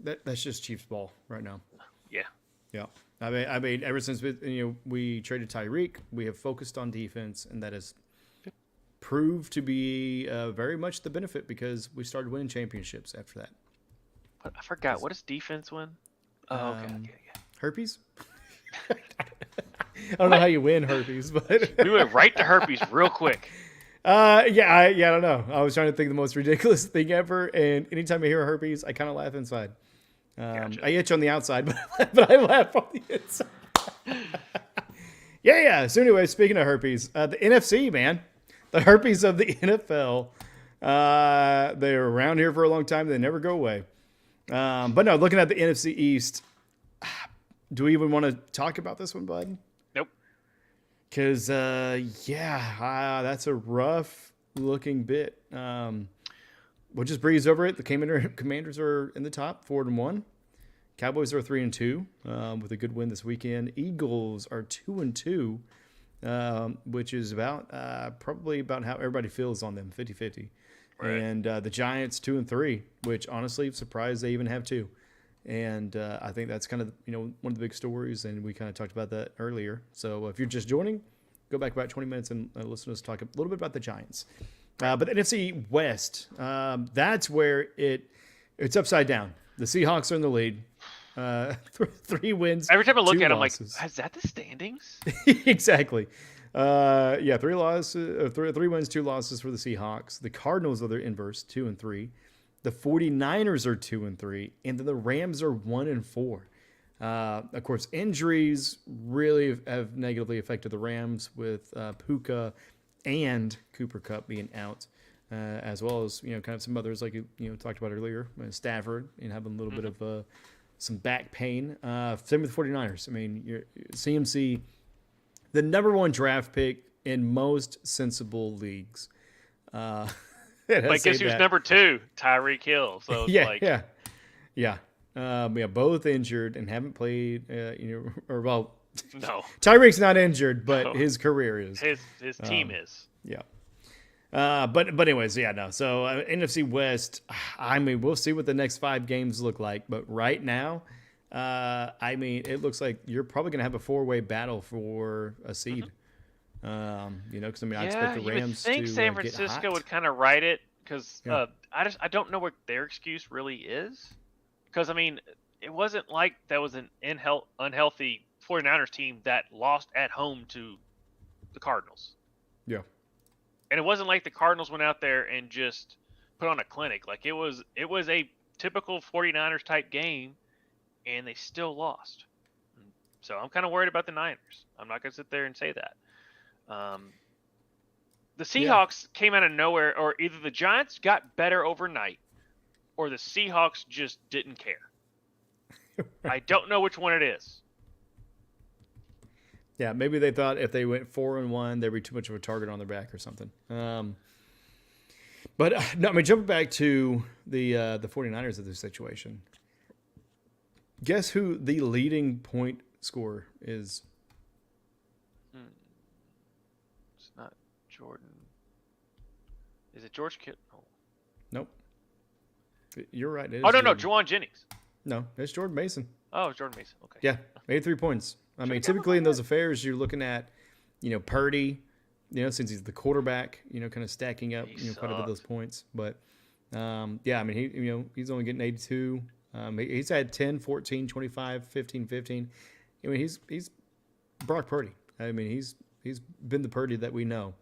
that's just Chiefs ball right now. Yeah. Yeah. I mean, ever since we traded Tyreek, we have focused on defense, and that has proved to be very much the benefit because we started winning championships after that. I forgot. What does defense win? Oh, okay. Herpes? I don't know how you win herpes, but We went right to herpes real quick. I don't know. I was trying to think of the most ridiculous thing ever, and anytime I hear herpes, I kind of laugh inside. Gotcha. I itch on the outside, but I laugh on the inside. Yeah. So anyway, speaking of herpes, the NFC, man, the herpes of the NFL, they're around here for a long time. They never go away. But no, looking at the NFC East, do we even want to talk about this one, bud? Nope. Because, that's a rough looking bit. We'll just breeze over it. The Commanders are in the top, 4-1. Cowboys are 3-2 with a good win this weekend. Eagles are 2-2, which is probably about how everybody feels on them, 50-50. Right. And the Giants 2-3, which honestly surprised they even have 2. And I think that's kind of one of the big stories, and we kind of talked about that earlier. So if you're just joining, go back about 20 minutes and listen to us talk a little bit about the Giants. But the NFC West, that's where it's upside down. The Seahawks are in the lead. 3 wins. Every time I look at it, I'm like, losses. is that the standings? Exactly. 3 losses, 3 wins, 2 losses for the Seahawks. The Cardinals are their inverse, 2-3. The 49ers are 2-3, and then the Rams are 1-4. Of course, injuries really have negatively affected the Rams with Puka and Cooper Kupp being out, as well as kind of some others like you talked about earlier, Stafford and having a little bit of some back pain. Same with the 49ers. I mean, CMC, the number 1 draft pick in most sensible leagues. But guess who's number 2? Tyreek Hill. So it's both injured and haven't played. No. Tyreek's not injured, but his career is. His team is. Yeah. But anyways, no. So NFC West. I mean, we'll see what the next 5 games look like. But right now, it looks like you're probably going to have a 4-way battle for a seed. Because I expect the Rams you would think to San get Francisco hot. would kind of ride it because I don't know what their excuse really is. Because it wasn't like that was an unhealthy 49ers team that lost at home to the Cardinals. Yeah. And it wasn't like the Cardinals went out there and just put on a clinic. Like it was a typical 49ers type game, and they still lost. So I'm kind of worried about the Niners. I'm not going to sit there and say that. The Seahawks came out of nowhere, or either the Giants got better overnight, or the Seahawks just didn't care. I don't know which one it is. Yeah, maybe they thought if they went 4-1, there'd be too much of a target on their back or something. Jumping back to the 49ers of this situation. Guess who the leading point scorer is? It's not Jordan. Is it George Kittle? Oh. Nope. You're right. No, Juwan Jennings. No, it's Jordan Mason. Oh, it's Jordan Mason. Okay. Yeah, 83 points. Typically in those affairs, you're looking at, Purdy, since he's the quarterback, kind of stacking up, quite a bit of those points. But, he's only getting 82. He's had 10, 14, 25, 15, 15. He's Brock Purdy. He's been the Purdy that we know.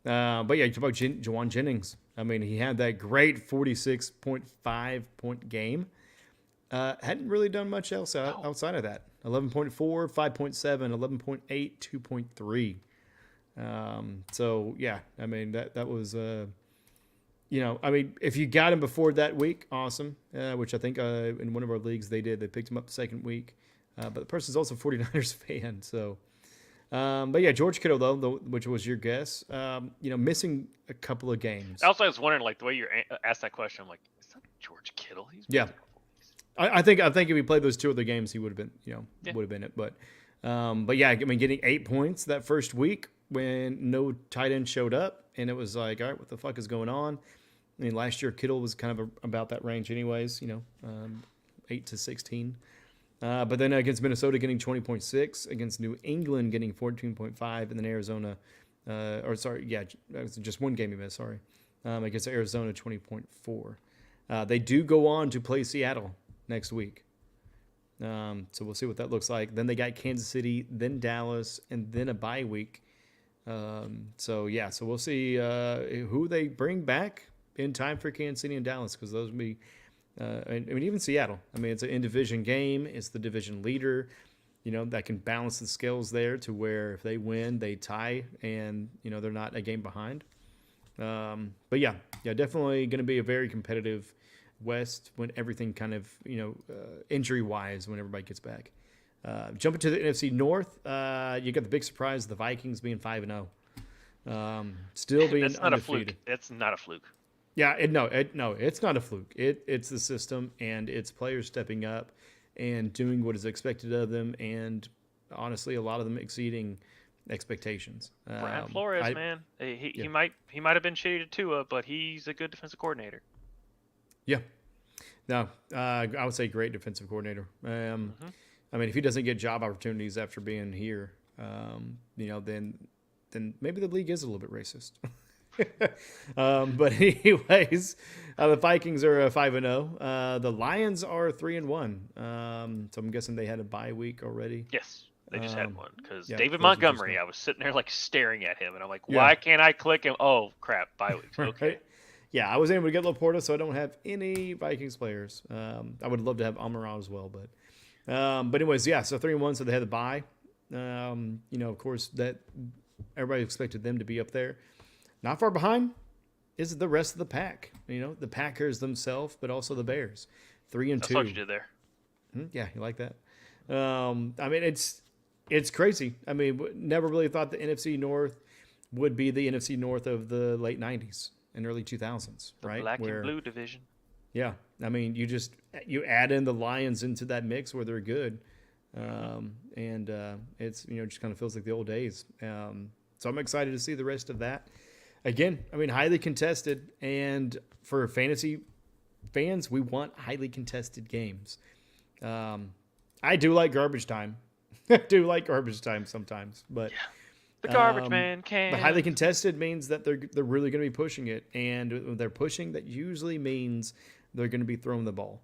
You talk about Juwan Jennings. He had that great 46.5 point game. Hadn't really done much else outside of that. 11.4, 5.7, 11.8, 2.3. That was, if you got him before that week, awesome. Which I think in one of our leagues they did. They picked him up the second week. But the person's also a 49ers fan. So, George Kittle, though, which was your guess, missing a couple of games. Also, I was wondering, like, the way you asked that question, I'm like, is that George Kittle? I think if he played those 2 other games, he would have been, would have been it. But getting 8 points that first week when no tight end showed up, and it was like, all right, what the fuck is going on? Last year Kittle was kind of about that range, anyways. 8 to 16. But then against Minnesota getting 20.6, against New England getting 14.5, and then Arizona, just one game he missed, sorry. Against Arizona, 20.4. They do go on to play Seattle next week. So we'll see what that looks like. Then they got Kansas City, then Dallas, and then a bye week. So we'll see who they bring back in time for Kansas City and Dallas, because those would be, even Seattle. I mean, it's an in-division game. It's the division leader, that can balance the scales there to where if they win, they tie, and, they're not a game behind. But definitely going to be a very competitive West when everything kind of, injury-wise, when everybody gets back. Jumping to the NFC North, you got the big surprise of the Vikings being 5-0. Still being That's not undefeated. a fluke. That's not a fluke. Yeah, it's not a fluke. It's the system, and it's players stepping up and doing what is expected of them, and honestly, a lot of them exceeding expectations. Brian Flores, man, he might have been shitty to Tua, but he's a good defensive coordinator. Yeah. No, I would say great defensive coordinator. I mean, if he doesn't get job opportunities after being here, then maybe the league is a little bit racist. But anyways, the Vikings are 5-0. The Lions are 3-1. So I'm guessing they had a bye week already. Yes, they just had one because yeah, David Montgomery. I was sitting there like staring at him, and I'm like, why can't I click him? Oh crap, bye weeks. Okay. Right? Yeah, I was able to get Laporta, so I don't have any Vikings players. I would love to have Amon-Ra as well, but anyways, so 3-1, so they had the bye. Of course, that everybody expected them to be up there. Not far behind is the rest of the pack. The Packers themselves, but also the Bears, 3-2. That's what you did there. Yeah, you like that? I mean, it's crazy. I mean, never really thought the NFC North would be the NFC North of the late 90s and early 2000s, right? Black and blue division. Yeah, I mean, you add in the Lions into that mix where they're good, and it's just kind of feels like the old days. So I'm excited to see the rest of that. Again, I mean, highly contested, and for fantasy fans, we want highly contested games. I do like garbage time. I do like garbage time sometimes, but the garbage man can. But highly contested means that they're really going to be pushing it, and when they're pushing, that usually means they're going to be throwing the ball.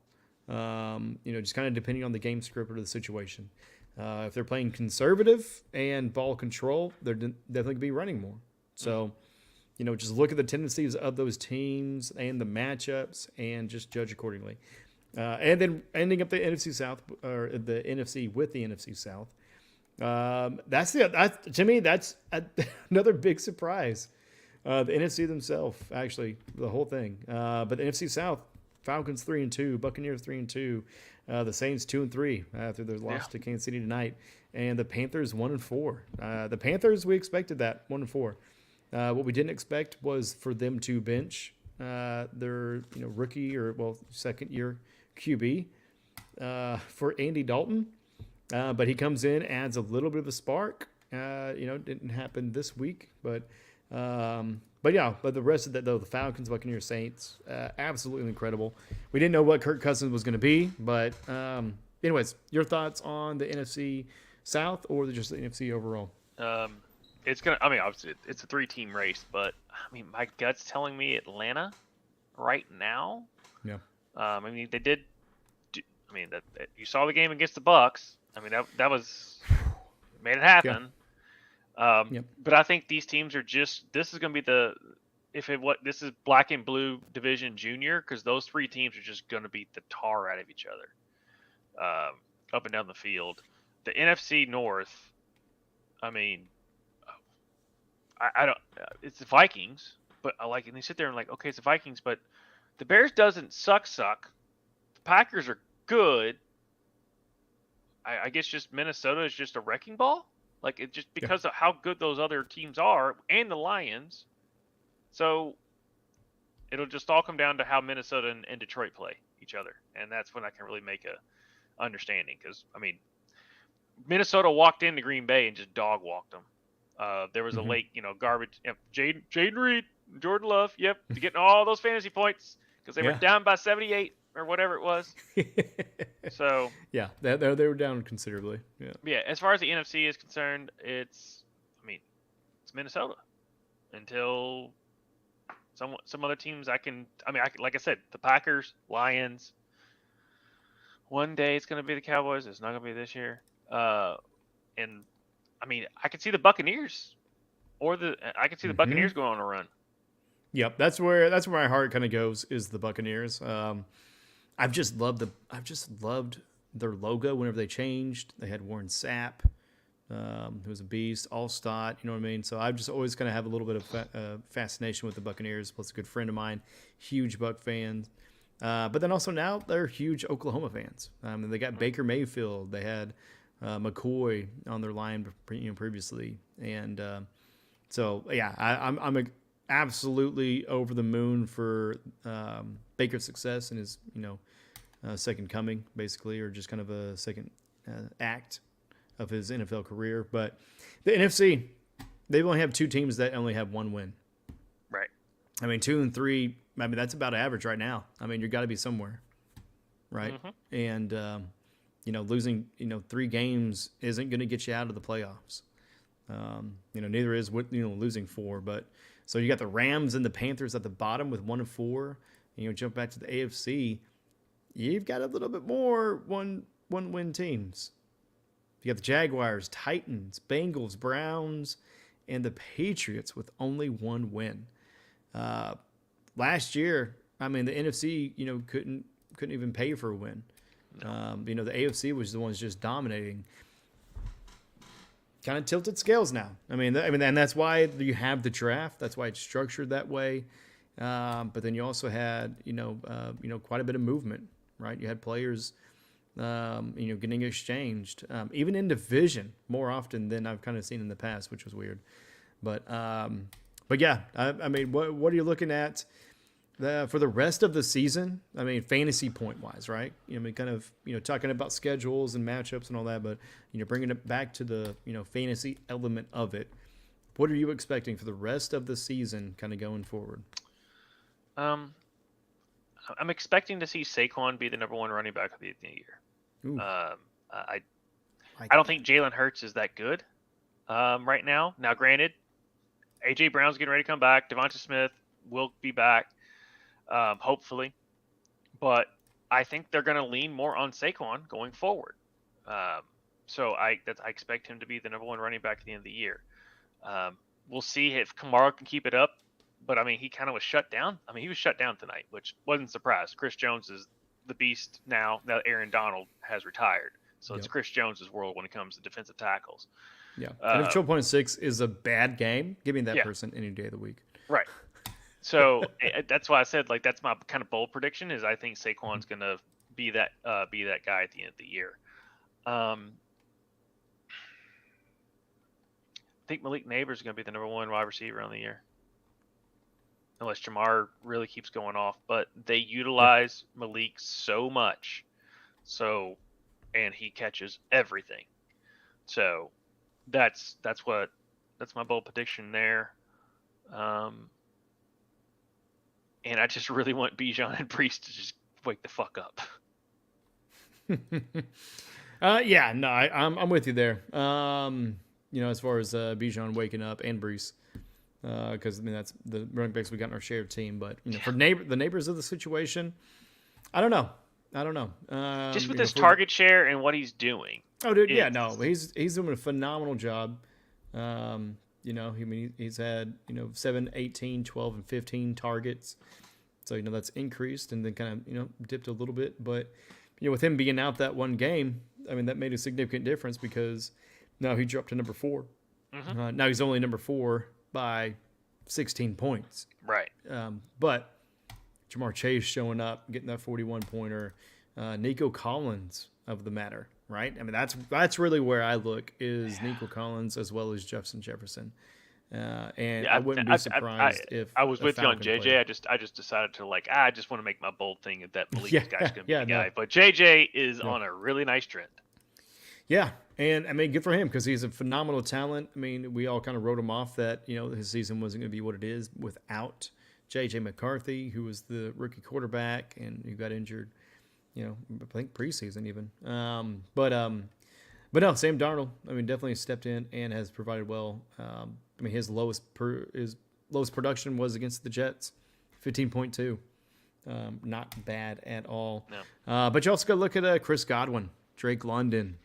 Just kind of depending on the game script or the situation. If they're playing conservative and ball control, they're definitely going to be running more. So, just look at the tendencies of those teams and the matchups and just judge accordingly. And then ending up the NFC South, or the NFC with the NFC South. To me, that's another big surprise. The NFC themselves, actually, the whole thing. But the NFC South, Falcons 3-2, Buccaneers 3-2, the Saints 2-3 after their loss to Kansas City tonight, and the Panthers 1-4. The Panthers, we expected that 1-4. What we didn't expect was for them to bench their rookie or second year QB for Andy Dalton. But he comes in, adds a little bit of a spark. Didn't happen this week, but the rest of that, though, the Falcons, Buccaneers, Saints, absolutely incredible. We didn't know what Kirk Cousins was going to be, but anyways, your thoughts on the NFC South or just the NFC overall? Obviously it's a 3-team race, but I mean, my gut's telling me Atlanta right now. Yeah. They did. That you saw the game against the Bucks. I mean, that was made it happen. Yeah. But I think these teams are this is going to be this is black and blue division junior, because those three teams are just going to beat the tar out of each other, up and down the field. The NFC North, I mean, I don't. It's the Vikings, but and they sit there and okay, it's the Vikings, but the Bears doesn't suck. The Packers are good. I guess just Minnesota is just a wrecking ball. It's just because of how good those other teams are, and the Lions. So it'll just all come down to how Minnesota and Detroit play each other, and that's when I can really make a understanding. Because Minnesota walked into Green Bay and just dog walked them. There was a late, garbage. Jaden Reed, Jordan Love, getting all those fantasy points because they were down by 78. or whatever it was. So yeah, they were down considerably. Yeah. yeah, as far as the NFC is concerned, it's Minnesota until some other teams like I said, the Packers, Lions. One day it's going to be the Cowboys. It's not going to be this year. And I could see the Buccaneers, I could see the Buccaneers going on a run. Yep, that's where my heart kind of goes, is the Buccaneers. I've just loved their logo whenever they changed. They had Warren Sapp, who was a beast, Allstott, you know what I mean? So I've just always kind of have a little bit of fascination with the Buccaneers, plus a good friend of mine, huge Buck fan. But then also now they're huge Oklahoma fans. They got Baker Mayfield. They had McCoy on their line previously. And so, yeah, I'm absolutely over the moon for Baker's success and his, second coming, basically, or just kind of a second act of his NFL career. But the NFC, they only have two teams that only have one win. Right. 2 and 3, that's about average right now. You've got to be somewhere, right? Mm-hmm. And, losing, 3 games isn't going to get you out of the playoffs. Neither is losing 4. But so you got the Rams and the Panthers at the bottom with 1 and 4. And jump back to the AFC, you've got a little bit more one-win teams. You got the Jaguars, Titans, Bengals, Browns, and the Patriots with only 1 win. Last year, the NFC, couldn't even pay for a win. No. The AFC was the ones just dominating. Kind of tilted scales now. And that's why you have the draft. That's why it's structured that way. But then you also had, quite a bit of movement, right? You had players, getting exchanged, even in division more often than I've kind of seen in the past, which was weird. But yeah, what are you looking at for the rest of the season? Fantasy point wise, right? Talking about schedules and matchups and all that, but bringing it back to the fantasy element of it. What are you expecting for the rest of the season, kind of going forward? I'm expecting to see Saquon be the number 1 running back at the end of the year. I don't think Jalen Hurts is that good right now. Now, granted, A.J. Brown's getting ready to come back. Devonta Smith will be back, hopefully. But I think they're going to lean more on Saquon going forward. So I expect him to be the number 1 running back at the end of the year. We'll see if Kamara can keep it up. But, he kind of was shut down. He was shut down tonight, which wasn't a surprise. Chris Jones is the beast now that Aaron Donald has retired. So it's Chris Jones' world when it comes to defensive tackles. Yeah. And if 12.6 is a bad game, give me that person any day of the week. Right. So that's why I said, that's my kind of bold prediction is I think Saquon's going to be that guy at the end of the year. I think Malik Neighbors is going to be the number 1 wide receiver on the year. Unless Jamar really keeps going off, but they utilize Malik so much, and he catches everything. So that's my bold prediction there. And I just really want Bijan and Priest to just wake the fuck up. I'm with you there. As far as Bijan waking up and Brees. Because that's the running backs we got in our shared team. But for the neighbors of the situation, I don't know. Just with his target share and what he's doing. Oh, dude, he's doing a phenomenal job. He's had 7, 18, 12, and 15 targets. So that's increased and then kind of dipped a little bit. But with him being out that one game, that made a significant difference because now he dropped to number 4. Mm-hmm. Now he's only number 4 by 16 points. Right. But Jamar Chase showing up, getting that 41-pointer. Nico Collins of the matter, right? That's really where I look is Nico Collins as well as Jefferson. I wouldn't be surprised if I was with you on JJ. Played. I just decided to I just want to make my bold thing that Malik guy's going to be the guy. But JJ is on a really nice trend. Yeah, and good for him because he's a phenomenal talent. We all kind of wrote him off that his season wasn't going to be what it is without J.J. McCarthy, who was the rookie quarterback and who got injured. I think preseason even. But no, Sam Darnold, I mean, definitely stepped in and has provided well. I mean, his lowest production was against the Jets, 15.2. Not bad at all. No. But you also got to look at Chris Godwin, Drake London.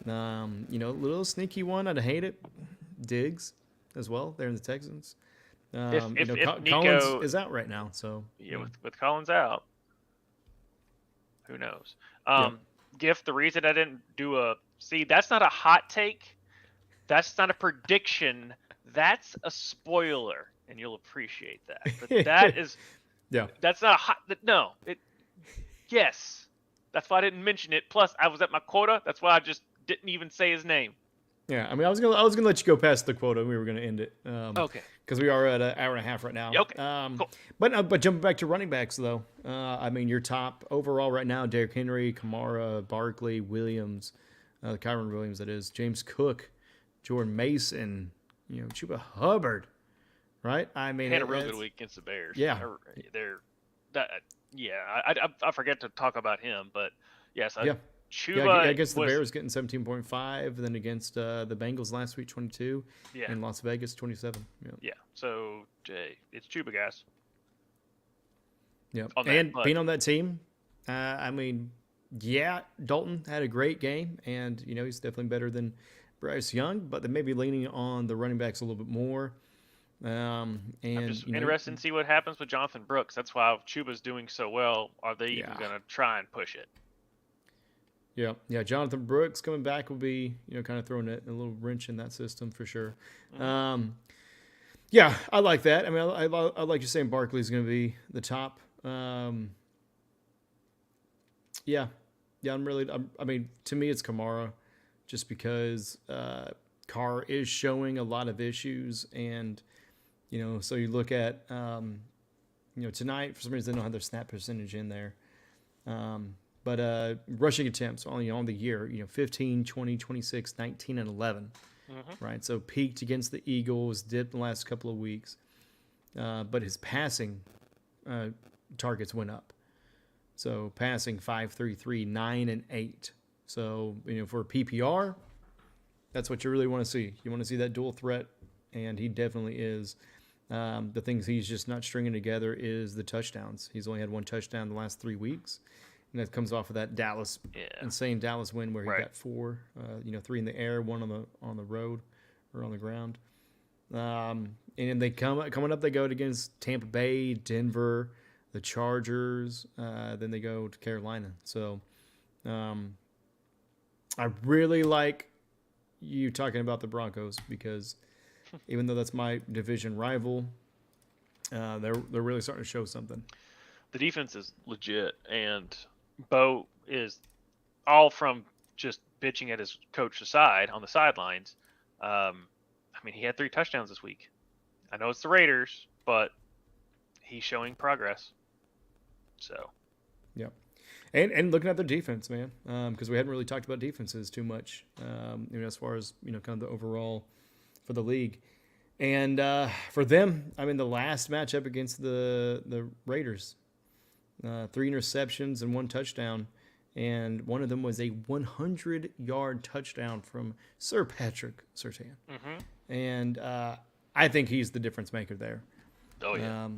A little sneaky one. I'd hate it. Diggs as well. There in the Texans. If Nico Collins is out right now, so with Collins out, who knows? Gift. The reason I didn't do that's not a hot take. That's not a prediction. That's a spoiler, and you'll appreciate that. But that is. Yeah. That's not a hot. No. Yes. That's why I didn't mention it. Plus, I was at my quota. That's why I just didn't even say his name. Yeah, I mean, I was gonna let you go past the quota. We were gonna end it. Okay. Because we are at an hour and a half right now. Okay. Cool. But jumping back to running backs though, I mean, your top overall right now: Derrick Henry, Kamara, Barkley, Williams, Kyron Williams, that is, James Cook, Jordan Mason, Chuba Hubbard, right? I mean, had a real good week against the Bears. Yeah. I forget to talk about him, but yes. Yeah. Chuba against the Bears getting 17.5, then against the Bengals last week 22, and Las Vegas 27. Yeah. So it's Chuba, guys. Yeah, and being on that team, I mean, Dalton had a great game, and he's definitely better than Bryce Young, but they may be leaning on the running backs a little bit more. And I'm just interested to see what happens with Jonathan Brooks. That's why Chuba's doing so well. Are they even going to try and push it? Yeah. Jonathan Brooks coming back will be, kind of throwing a little wrench in that system for sure. Mm-hmm. I like that. I mean, I like you saying Barkley's going to be the top. I mean, to me, it's Kamara, just because Carr is showing a lot of issues, and so you look at tonight, for some reason they don't have their snap percentage in there. But rushing attempts on the year, 15, 20, 26, 19, and 11, right? So peaked against the Eagles, dipped the last couple of weeks, but his passing targets went up. So passing 5, 3, 3, 9, and 8. So for PPR, that's what you really want to see. You want to see that dual threat, and he definitely is. The things he's just not stringing together is the touchdowns. He's only had one touchdown the last 3 weeks. And that comes off of that insane Dallas win where he got 4, 3 in the air, 1 on the road or on the ground. And they coming up, they go against Tampa Bay, Denver, the Chargers, then they go to Carolina. So I really like you talking about the Broncos, because even though that's my division rival, they're really starting to show something. The defense is legit, and Bo is all from just bitching at his coach aside on the sidelines. I mean, he had 3 touchdowns this week. I know it's the Raiders, but he's showing progress. So, yeah, and looking at their defense, man, because we hadn't really talked about defenses too much, as far as kind of the overall for the league, and for them, I mean, the last matchup against the Raiders. 3 interceptions and 1 touchdown, and one of them was a 100-yard touchdown from Sir Patrick Surtain. And I think he's the difference maker there. Oh yeah.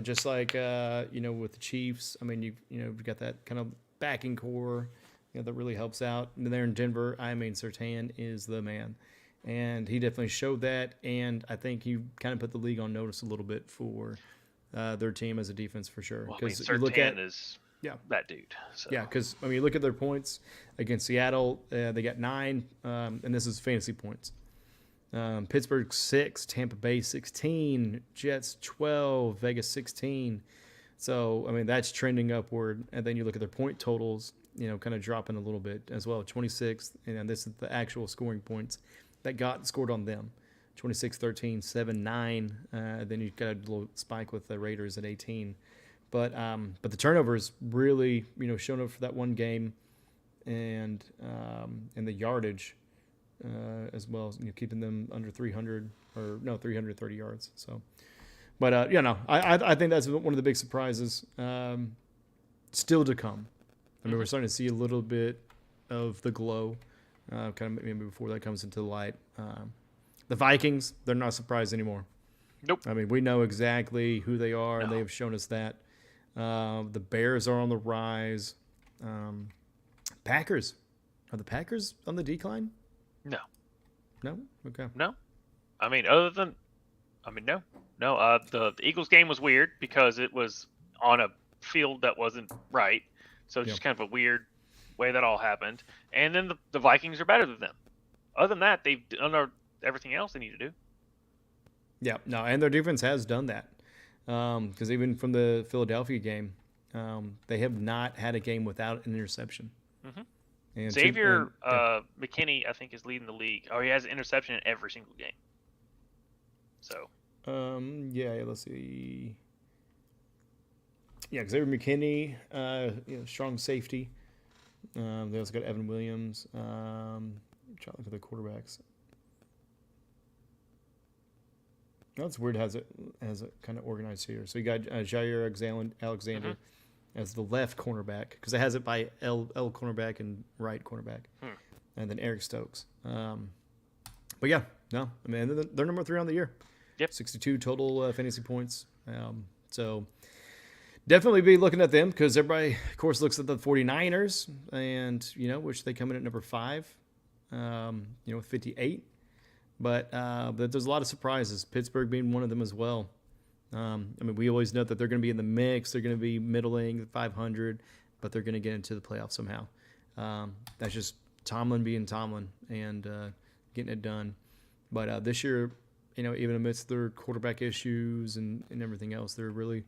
Just like with the Chiefs. I mean, you've got that kind of backing core, that really helps out. And there in Denver, I mean, Surtain is the man, and he definitely showed that. And I think he kind of put the league on notice a little bit for their team as a defense for sure. Because you look at that dude. So. Yeah, because you look at their points against Seattle, they got 9, and this is fantasy points. Pittsburgh 6, Tampa Bay 16, Jets 12, Vegas 16. So I mean, that's trending upward. And then you look at their point totals, kind of dropping a little bit as well. 26, and this is the actual scoring points that got scored on them. 26, 13, 7, 9. Then you've got a little spike with the Raiders at 18. But the turnovers really, shown up for that one game, and the yardage as well, keeping them under 330 yards. So, but I think that's one of the big surprises still to come I mean, we're starting to see a little bit of the glow, kind of maybe before that comes into the light. The Vikings, they're not surprised anymore. Nope. I mean, we know exactly who they are, and they have shown us that. The Bears are on the rise. Packers. Are the Packers on the decline? No. No? Okay. No. I mean, no. No. The Eagles game was weird because it was on a field that wasn't right. So it's just kind of a weird way that all happened. And then the Vikings are better than them. Other than that, they've done everything else they need to do. Yeah, no, and their defense has done that. Because even from the Philadelphia game, they have not had a game without an interception. Mm-hmm. And Xavier McKinney, I think, is leading the league. Oh, he has an interception in every single game. So. Yeah, let's see. Yeah, Xavier McKinney, strong safety. They also got Evan Williams. Trying to look at the quarterbacks. That's weird. Has it kind of organized here? So you got Jair Alexander as the left cornerback because it has it by L cornerback and right cornerback, and then Eric Stokes. But yeah, no, I mean they're number 3 on the year. Yep, 62 total fantasy points. So definitely be looking at them because everybody, of course, looks at the 49ers and which they come in at number 5, with 58. But there's a lot of surprises. Pittsburgh being one of them as well. I mean, we always know that they're going to be in the mix. They're going to be middling 500, but they're going to get into the playoffs somehow. That's just Tomlin being Tomlin and getting it done. But this year, even amidst their quarterback issues and everything else, they're really,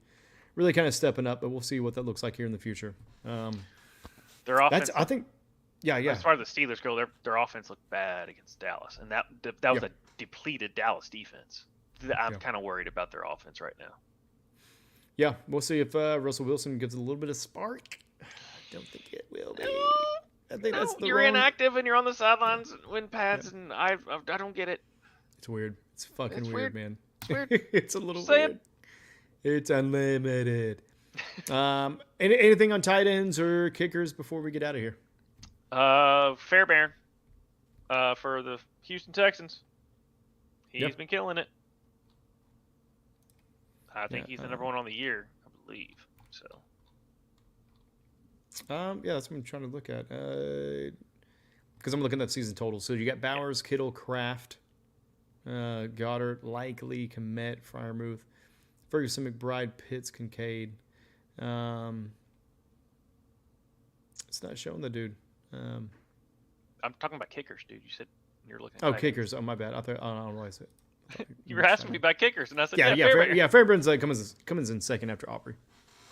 really kind of stepping up. But we'll see what that looks like here in the future. Their offense, I think. Yeah. As far as the Steelers go, their offense looked bad against Dallas, and that was a depleted Dallas defense. I'm kind of worried about their offense right now. Yeah, we'll see if Russell Wilson gives it a little bit of spark. I don't think it will be. I think that's the you're inactive and you're on the sidelines win pads, and I don't get it. It's weird. It's fucking weird, man. It's weird. It's a little weird. It's unlimited. Anything on tight ends or kickers before we get out of here? Fairbairn, for the Houston Texans. He's been killing it. I think he's the number 1 on the year, I believe. So. That's what I'm trying to look at. Because I'm looking at season total. So you got Bowers, Kittle, Kraft, Goddard, Likely, Komet, Freiermuth, Ferguson, McBride, Pitts, Kincaid. It's not showing the dude. I'm talking about kickers, dude. You said you're looking at kickers. Oh, my bad. I don't realize it. You were asking me about kickers, and I said, Fairbairn's comes in second after Aubrey.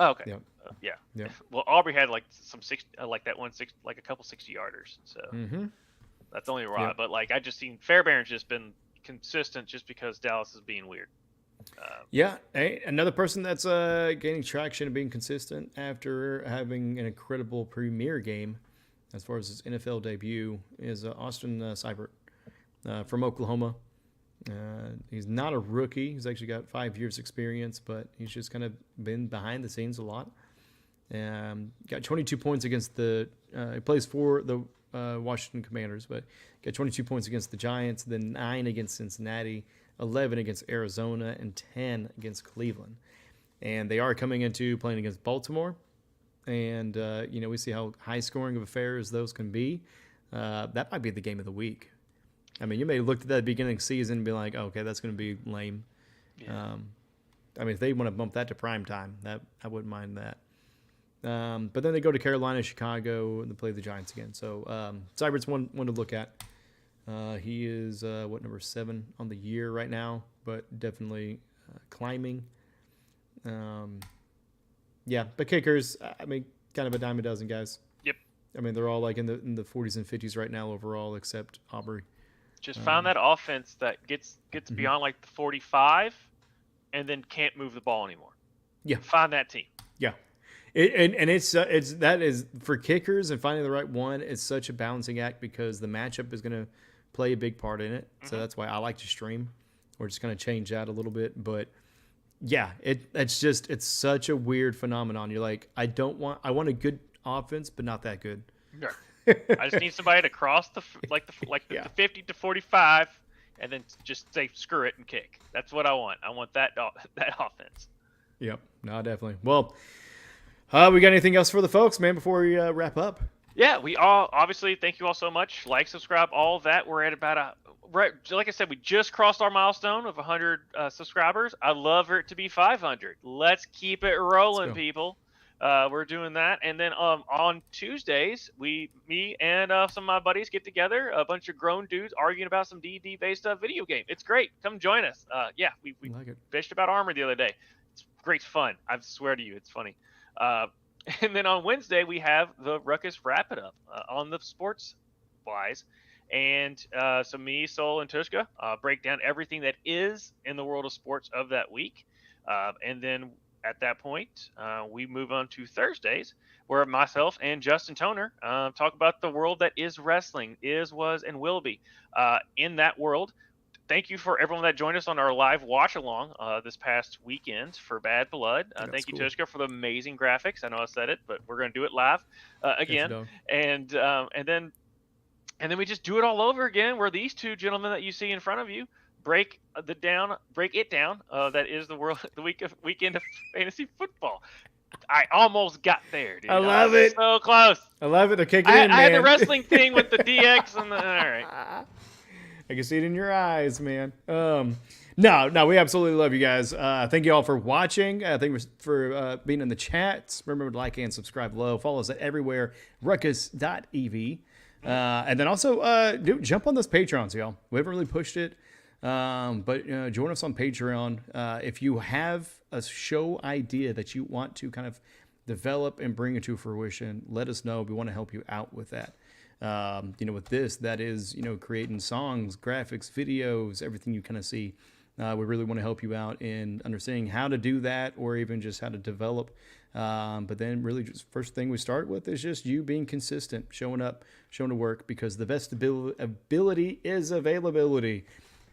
Oh, okay. Yeah. Well, Aubrey had like some a couple 60-yarders. So that's only right. But I just seen Fairbairn's just been consistent just because Dallas is being weird. Another person that's gaining traction and being consistent after having an incredible premier game as far as his NFL debut is Austin Seibert from Oklahoma. He's not a rookie. He's actually got 5 years experience, but he's just kind of been behind the scenes a lot. Got 22 points against he plays for the Washington Commanders, but got 22 points against the Giants, then 9 against Cincinnati, 11 against Arizona, and 10 against Cleveland. And they are coming into playing against Baltimore. And, we see how high-scoring of affairs those can be. That might be the game of the week. I mean, you may have looked at that beginning of the season and be like, okay, that's going to be lame. Yeah. If they want to bump that to prime time, I wouldn't mind that. But then they go to Carolina, Chicago, and they play the Giants again. So Seibert's one to look at. He is, number 7 on the year right now, but definitely climbing. But kickers, kind of a dime a dozen guys. Yep. They're all in the 40s and 50s right now overall, except Aubrey. Just found that offense that gets beyond the 45 and then can't move the ball anymore. Yeah. Find that team. Yeah. It's that is for kickers and finding the right one. It's such a balancing act because the matchup is going to play a big part in it. So that's why I like to stream. We're just going to change that a little bit, but yeah, it's such a weird phenomenon. You're like, I want a good offense, but not that good. Sure. I just need somebody to cross the 50 to 45, and then just say screw it and kick. That's what I want. I want that offense. Yep. No, definitely. Well, we got anything else for the folks, man, before we wrap up? Yeah, we all obviously thank you all so much. Like, subscribe, all that. We're at about like I said, we just crossed our milestone of 100 subscribers. I'd love for it to be 500. Let's keep it rolling, people. We're doing that, and then on Tuesdays, me and some of my buddies get together, a bunch of grown dudes arguing about some D&D based video game. It's great. Come join us. Yeah, we like it. Bitched about armor the other day. It's great fun. I swear to you, it's funny. And then on Wednesday, we have the Ruckus Wrap It Up on the sports wise. And so me, Sol, and Tvshka break down everything that is in the world of sports of that week. And then at that point, we move on to Thursdays, where myself and Justin Toner talk about the world that is wrestling, is, was, and will be. In that world, thank you for everyone that joined us on our live watch along this past weekend for Bad Blood. Thank you, cool. Tvshka, for the amazing graphics. I know I said it, but we're going to do it live again. And then we just do it all over again, where these two gentlemen that you see in front of you break it down. That is the weekend of fantasy football. I almost got there, dude. I love it. So close. I love it. They're kicking in, man. I had the wrestling thing with the DX and the. All right. I can see it in your eyes, man. No, we absolutely love you guys. Thank you all for watching. Thank you for being in the chats. Remember to like and subscribe below. Follow us everywhere. Ruckus.ev. And then also, jump on those Patreons, y'all. We haven't really pushed it. But join us on Patreon. If you have a show idea that you want to kind of develop and bring it to fruition, let us know. We want to help you out with that. With this, that is, creating songs, graphics, videos, everything you kind of see. We really want to help you out in understanding how to do that, or even just how to develop. But then really just first thing we start with is just you being consistent, showing up, showing to work, because the best ability is availability.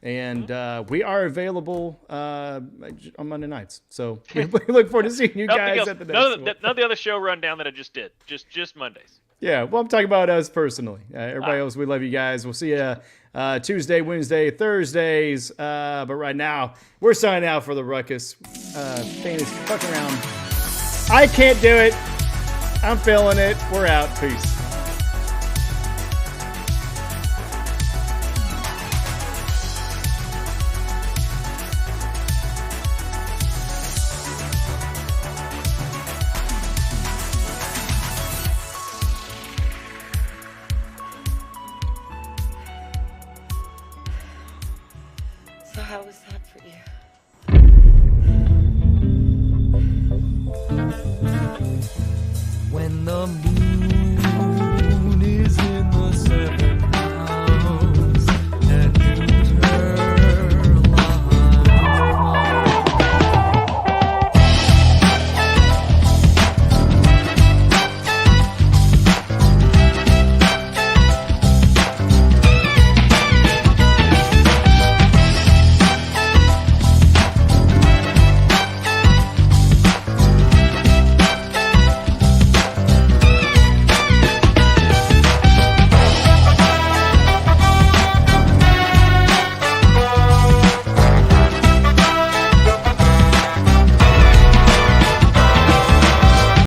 And we are available on Monday nights. So we look forward to seeing you guys at the next one. None of the other show rundown that I just did. Just Mondays. Yeah, well, I'm talking about us personally. Everybody else, we love you guys. We'll see you Tuesday, Wednesday, Thursdays. But right now, we're signing out for the Ruckus. Fantasy fuck around. I can't do it. I'm feeling it. We're out. Peace. So how was that for you? When the